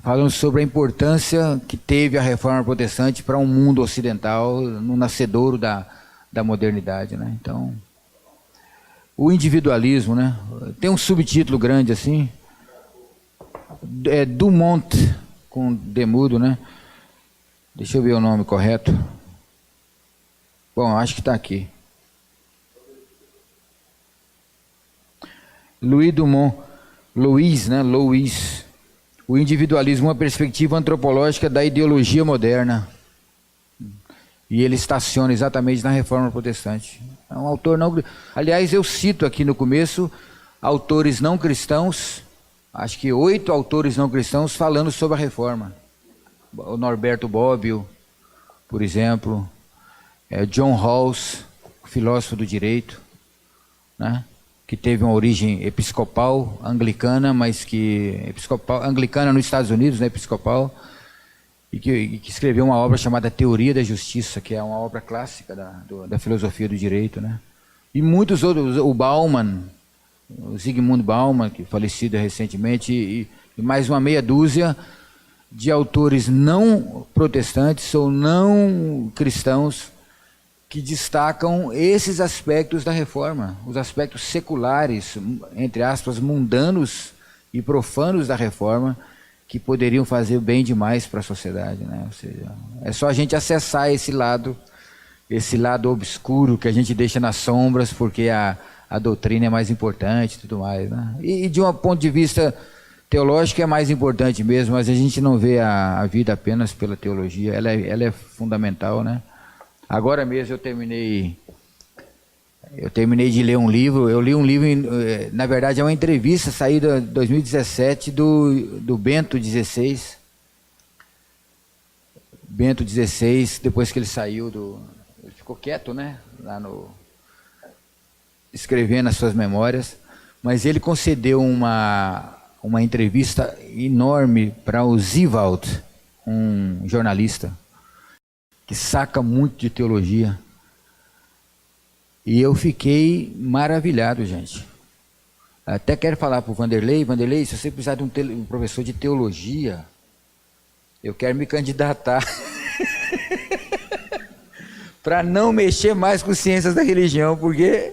falando sobre a importância que teve a Reforma Protestante para um mundo ocidental no nascedouro da modernidade, né? Então, o individualismo, né? Tem um subtítulo grande assim, Dumont com demudo, né? Deixa eu ver o nome correto. Bom, acho que está aqui. Louis Dumont, Louis. O individualismo, uma perspectiva antropológica da ideologia moderna. E ele estaciona exatamente na Reforma Protestante. É um autor não... Aliás, eu cito aqui no começo autores não cristãos, acho que 8 autores não cristãos falando sobre a Reforma. O Norberto Bobbio, por exemplo, John Rawls, filósofo do direito, né? Que teve uma origem episcopal, anglicana, mas que anglicana nos Estados Unidos, né, episcopal, e que escreveu uma obra chamada Teoria da Justiça, que é uma obra clássica da filosofia do direito, né? E muitos outros, o Bauman, o Zygmunt Bauman, que falecido recentemente, e mais uma meia dúzia de autores não protestantes ou não cristãos que destacam esses aspectos da reforma, os aspectos seculares, entre aspas, mundanos e profanos da reforma, que poderiam fazer bem demais para a sociedade, né? Ou seja, é só a gente acessar esse lado obscuro que a gente deixa nas sombras, porque a doutrina é mais importante e tudo mais, né? E de um ponto de vista teológico é mais importante mesmo, mas a gente não vê a vida apenas pela teologia, ela é fundamental, né? Agora mesmo eu terminei de ler um livro. Eu li um livro, na verdade é uma entrevista saída em 2017 do Bento XVI. Bento XVI, depois que ele saiu ele ficou quieto, né? Escrevendo as suas memórias. Mas ele concedeu uma entrevista enorme para o Zivald, um jornalista que saca muito de teologia. E eu fiquei maravilhado, gente. Até quero falar para o Vanderlei, se você precisar de um professor de teologia, eu quero me candidatar para não mexer mais com ciências da religião, porque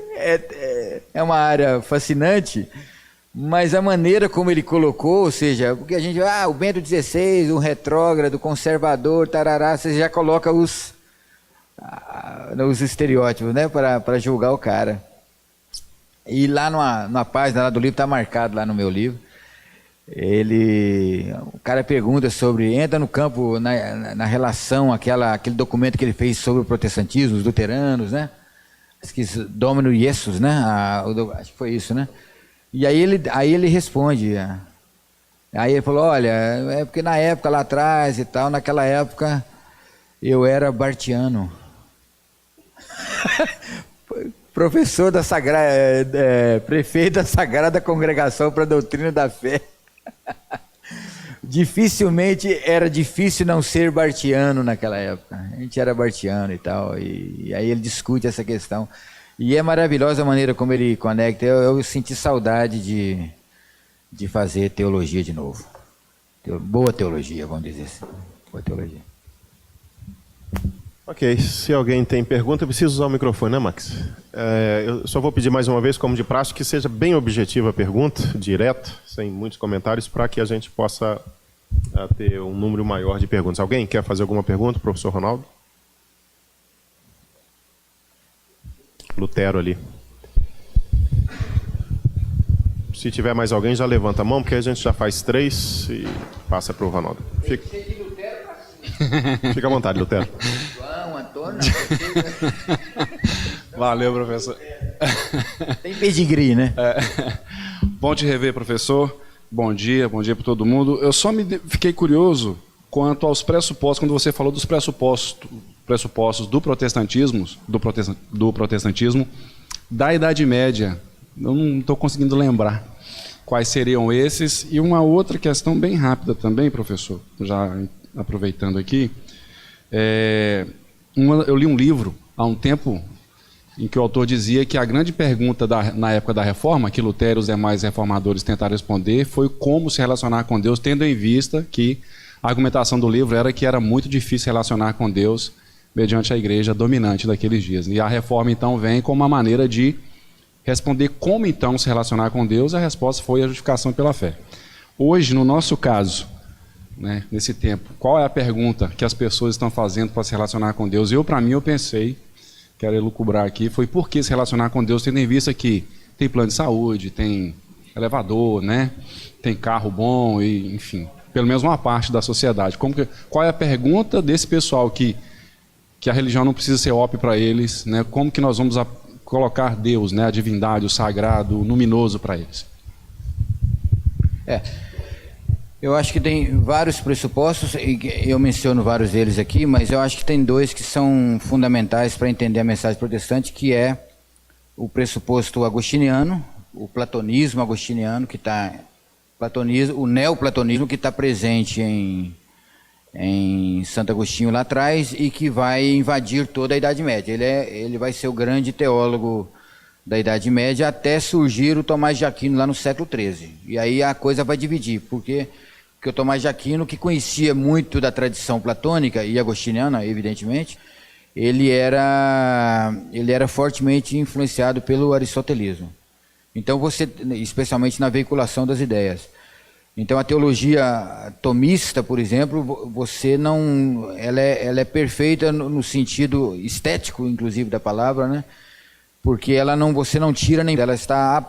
é uma área fascinante, mas a maneira como ele colocou, ou seja, porque a gente, o Bento XVI, um retrógrado, conservador, tarará, você já coloca os estereótipos, né, para julgar o cara. E lá numa página lá do livro, está marcado lá no meu livro, o cara pergunta sobre, entra no campo, na relação, aquele documento que ele fez sobre o protestantismo, os luteranos, né, Domino Jesus, né, acho que foi isso, né. E aí ele responde, aí ele falou, olha, é porque na época lá atrás e tal, naquela época eu era bartiano. Professor da prefeito da Sagrada Congregação para a Doutrina da Fé. Era difícil não ser bartiano naquela época. A gente era bartiano e tal, e aí ele discute essa questão. E é maravilhosa a maneira como ele conecta. Eu senti saudade de fazer teologia de novo. Boa teologia, vamos dizer assim. Boa teologia. Ok, se alguém tem pergunta, eu preciso usar o microfone, né, Max? Eu só vou pedir mais uma vez, como de praxe, que seja bem objetiva a pergunta, direta, sem muitos comentários, para que a gente possa ter um número maior de perguntas. Alguém quer fazer alguma pergunta, professor Ronaldo? Lutero ali. Se tiver mais alguém, já levanta a mão, porque a gente já faz 3 e passa para o Ronaldo. Fica à vontade, Lutero. João, Antônio. Valeu, professor. Tem pedigree, né? Bom te rever, professor. Bom dia para todo mundo. Eu só fiquei curioso quanto aos pressupostos, quando você falou dos pressupostos do protestantismo, da Idade Média. Eu não estou conseguindo lembrar quais seriam esses. E uma outra questão bem rápida também, professor, já aproveitando aqui. Eu li um livro há um tempo em que o autor dizia que a grande pergunta na época da Reforma, que Lutero e os demais reformadores tentaram responder, foi como se relacionar com Deus, tendo em vista que a argumentação do livro era que era muito difícil relacionar com Deus mediante a igreja dominante daqueles dias. E a Reforma, então, vem como uma maneira de responder como, então, se relacionar com Deus. A resposta foi a justificação pela fé. Hoje, no nosso caso, né, nesse tempo, qual é a pergunta que as pessoas estão fazendo para se relacionar com Deus? Para mim, eu pensei, quero elucubrar aqui, foi por que se relacionar com Deus, tendo em vista que tem plano de saúde, tem elevador, né, tem carro bom, e, enfim, pelo menos uma parte da sociedade. Qual é a pergunta desse pessoal que a religião não precisa ser óbvia para eles, né? Como que nós vamos colocar Deus, né, a divindade, o sagrado, o luminoso para eles? Eu acho que tem vários pressupostos, e eu menciono vários deles aqui, mas eu acho que tem dois que são fundamentais para entender a mensagem protestante, que é o pressuposto agostiniano, o platonismo agostiniano, o neoplatonismo, que está presente em Santo Agostinho lá atrás e que vai invadir toda a Idade Média. Ele vai ser o grande teólogo da Idade Média até surgir o Tomás de Aquino lá no século XIII. E aí a coisa vai dividir, porque o Tomás de Aquino, que conhecia muito da tradição platônica e agostiniana, evidentemente, ele era fortemente influenciado pelo aristotelismo. Então especialmente na veiculação das ideias. Então a teologia tomista, por exemplo, ela é perfeita no sentido estético, inclusive, da palavra, né? Porque você não tira nem, ela está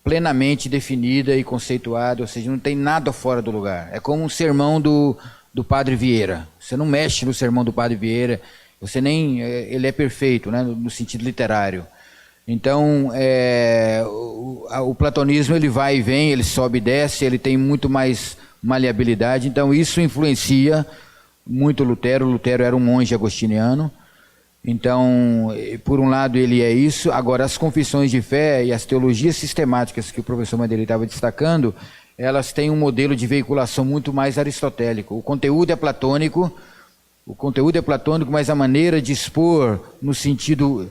plenamente definida e conceituada, ou seja, não tem nada fora do lugar. É como um sermão do Padre Vieira. Você não mexe no sermão do Padre Vieira. Ele é perfeito, né, no sentido literário. Então, o platonismo, ele vai e vem, ele sobe e desce, ele tem muito mais maleabilidade. Então, isso influencia muito Lutero. Lutero era um monge agostiniano. Então, por um lado, ele é isso. Agora, as confissões de fé e as teologias sistemáticas que o professor Mandelli estava destacando, elas têm um modelo de veiculação muito mais aristotélico. O conteúdo é platônico, mas a maneira de expor no sentido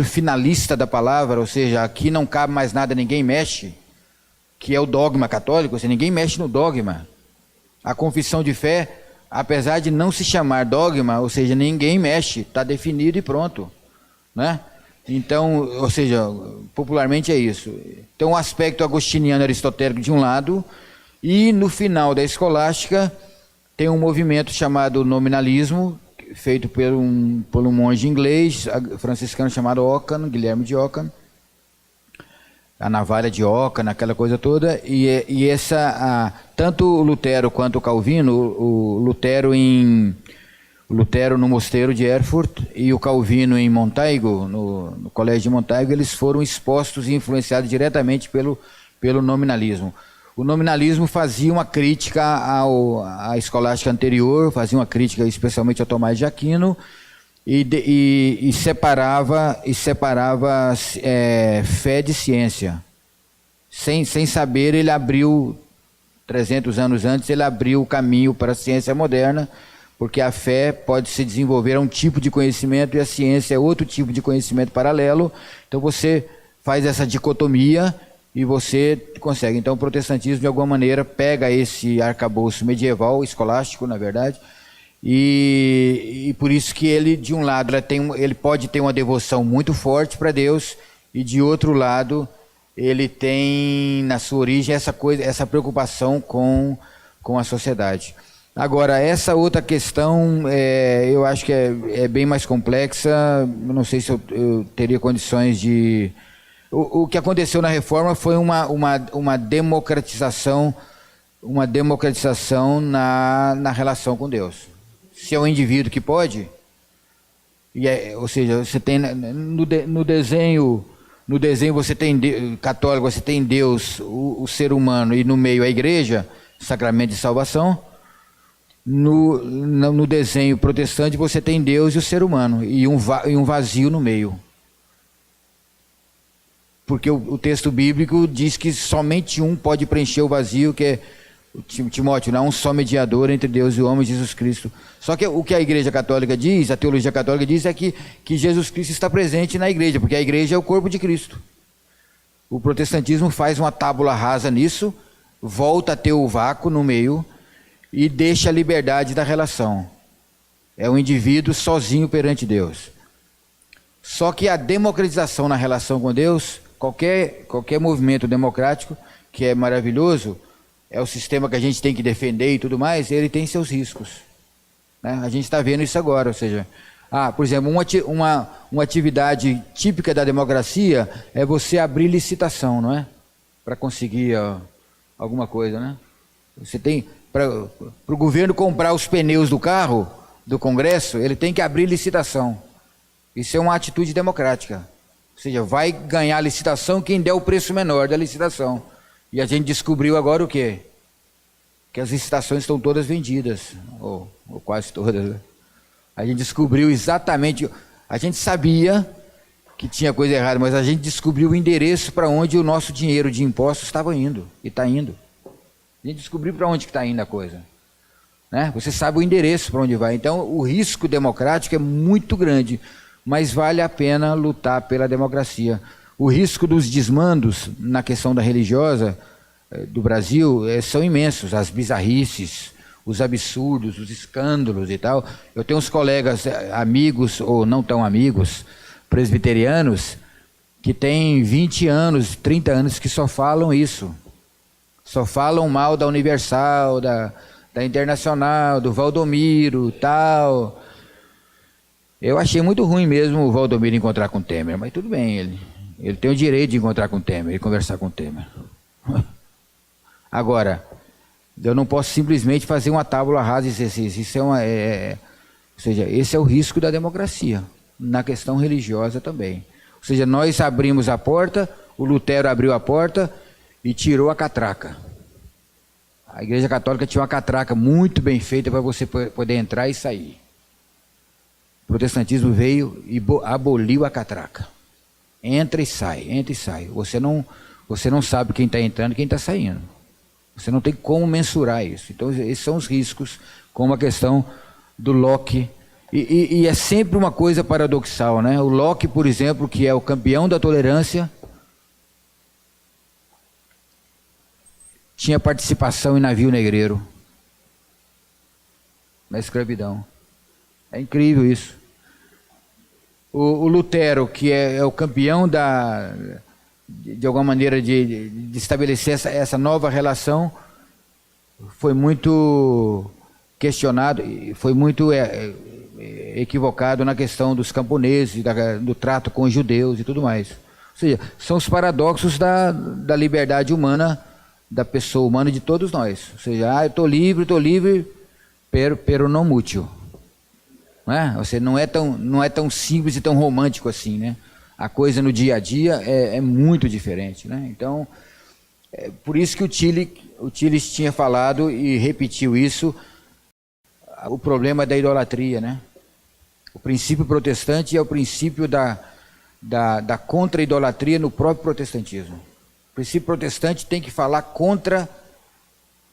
finalista da palavra, ou seja, aqui não cabe mais nada, ninguém mexe, que é o dogma católico, ou seja, ninguém mexe no dogma. A confissão de fé, apesar de não se chamar dogma, ou seja, ninguém mexe, está definido e pronto, né? Então, ou seja, popularmente é isso. Então, o aspecto agostiniano aristotélico de um lado, e no final da escolástica tem um movimento chamado nominalismo, feito por um monge inglês, franciscano chamado Ockham, Guilherme de Ockham, a navalha de Ockham, aquela coisa toda, e tanto o Lutero quanto o Calvino, o Lutero no mosteiro de Erfurt e o Calvino em Montaigu, no colégio de Montaigu, eles foram expostos e influenciados diretamente pelo nominalismo. O nominalismo fazia uma crítica à escolástica anterior, fazia uma crítica especialmente a Tomás de Aquino, e separava fé de ciência. Sem saber, ele abriu, 300 anos antes, ele abriu o caminho para a ciência moderna, porque a fé pode se desenvolver a um tipo de conhecimento e a ciência é outro tipo de conhecimento paralelo. Então você faz essa dicotomia e você consegue. Então o protestantismo, de alguma maneira, pega esse arcabouço medieval, escolástico, na verdade, e por isso que ele, de um lado, ele pode ter uma devoção muito forte para Deus, e de outro lado, ele tem, na sua origem, essa preocupação com a sociedade. Agora, essa outra questão, eu acho que é bem mais complexa, eu não sei se eu teria condições de... O que aconteceu na Reforma foi uma democratização na relação com Deus. Se é o indivíduo que pode, ou seja, você tem no desenho No desenho você tem católico, você tem Deus, o ser humano, e no meio a igreja, sacramento de salvação. No desenho protestante você tem Deus e o ser humano, e um vazio no meio. Porque o texto bíblico diz que somente um pode preencher o vazio, que é Timóteo, não há um só mediador entre Deus e o homem, Jesus Cristo. Só que o que a Igreja Católica diz, a teologia católica diz, é que Jesus Cristo está presente na igreja, porque a igreja é o corpo de Cristo. O protestantismo faz uma tábula rasa nisso, volta a ter o vácuo no meio e deixa a liberdade da relação. É o indivíduo sozinho perante Deus. Só que a democratização na relação com Deus, qualquer movimento democrático, que é maravilhoso, é o sistema que a gente tem que defender e tudo mais, ele tem seus riscos, né? A gente está vendo isso agora, ou seja, por exemplo, uma atividade típica da democracia é você abrir licitação, não é? Para conseguir alguma coisa, né? Você tem, para o governo comprar os pneus do carro, do Congresso, ele tem que abrir licitação. Isso é uma atitude democrática. Ou seja, vai ganhar a licitação quem der o preço menor da licitação. E a gente descobriu agora o quê? Que as licitações estão todas vendidas, ou quase todas, né? A gente descobriu exatamente, a gente sabia que tinha coisa errada, mas a gente descobriu o endereço para onde o nosso dinheiro de impostos estava indo, e está indo. A gente descobriu para onde está indo a coisa, né? Você sabe o endereço para onde vai. Então o risco democrático é muito grande, mas vale a pena lutar pela democracia. O risco dos desmandos na questão da religiosa do Brasil são imensos, as bizarrices, os absurdos, os escândalos e tal. Eu tenho uns colegas amigos, ou não tão amigos, presbiterianos, que têm 20 anos, 30 anos, que só falam isso. Só falam mal da Universal, da Internacional, do Valdomiro, tal. Eu achei muito ruim mesmo o Valdomiro encontrar com o Temer, mas tudo bem, ele tem o direito de encontrar com o Temer e conversar com o Temer. Agora, eu não posso simplesmente fazer uma tábula rasa e dizer assim, isso ou seja, esse é o risco da democracia, na questão religiosa também. Ou seja, nós abrimos a porta, o Lutero abriu a porta e tirou a catraca. A Igreja Católica tinha uma catraca muito bem feita para você poder entrar e sair. O protestantismo veio e aboliu a catraca. Entra e sai, entra e sai. Você não sabe quem está entrando e quem está saindo. Você não tem como mensurar isso. Então, esses são os riscos, como a questão do Locke. E é sempre uma coisa paradoxal, né? O Locke, por exemplo, que é o campeão da tolerância, tinha participação em navio negreiro, na escravidão. É incrível isso. O Lutero, que é o campeão de alguma maneira de estabelecer essa nova relação, foi muito questionado, foi muito equivocado na questão dos camponeses, do trato com os judeus e tudo mais. Ou seja, são os paradoxos da liberdade humana, da pessoa humana, de todos nós. Ou seja, eu estou livre, pero não mútil. Não é? Você não é tão simples e tão romântico assim, né? A coisa no dia a dia é muito diferente, né? Então, por isso que o Tillich tinha falado e repetiu isso, o problema da idolatria, né? O princípio protestante é o princípio da contra-idolatria no próprio protestantismo. O princípio protestante tem que falar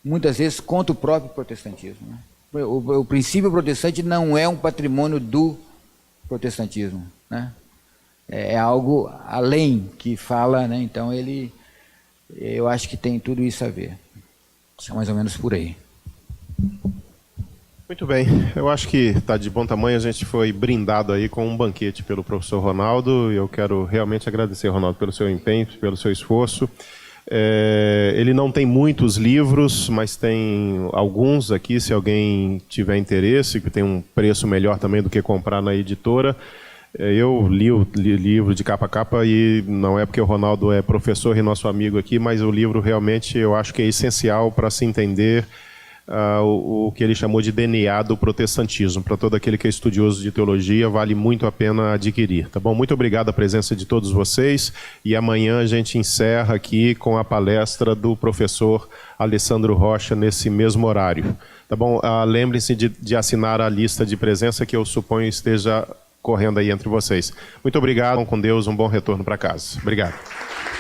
muitas vezes contra o próprio protestantismo, né? O princípio protestante não é um patrimônio do protestantismo, né? É algo além que fala, né? Então eu acho que tem tudo isso a ver. É mais ou menos por aí. Muito bem, eu acho que está de bom tamanho, a gente foi brindado aí com um banquete pelo professor Ronaldo, e eu quero realmente agradecer, Ronaldo, pelo seu empenho, pelo seu esforço. Ele não tem muitos livros, mas tem alguns aqui, se alguém tiver interesse, que tem um preço melhor também do que comprar na editora. Eu li o livro de capa a capa, e não é porque o Ronaldo é professor e nosso amigo aqui, mas o livro realmente eu acho que é essencial para se entender o que ele chamou de DNA do protestantismo. Para todo aquele que é estudioso de teologia, vale muito a pena adquirir. Tá bom? Muito obrigado a presença de todos vocês, e amanhã a gente encerra aqui com a palestra do professor Alessandro Rocha nesse mesmo horário. Tá bom? Lembrem-se de assinar a lista de presença, que eu suponho esteja correndo aí entre vocês. Muito obrigado, com Deus, um bom retorno para casa. Obrigado.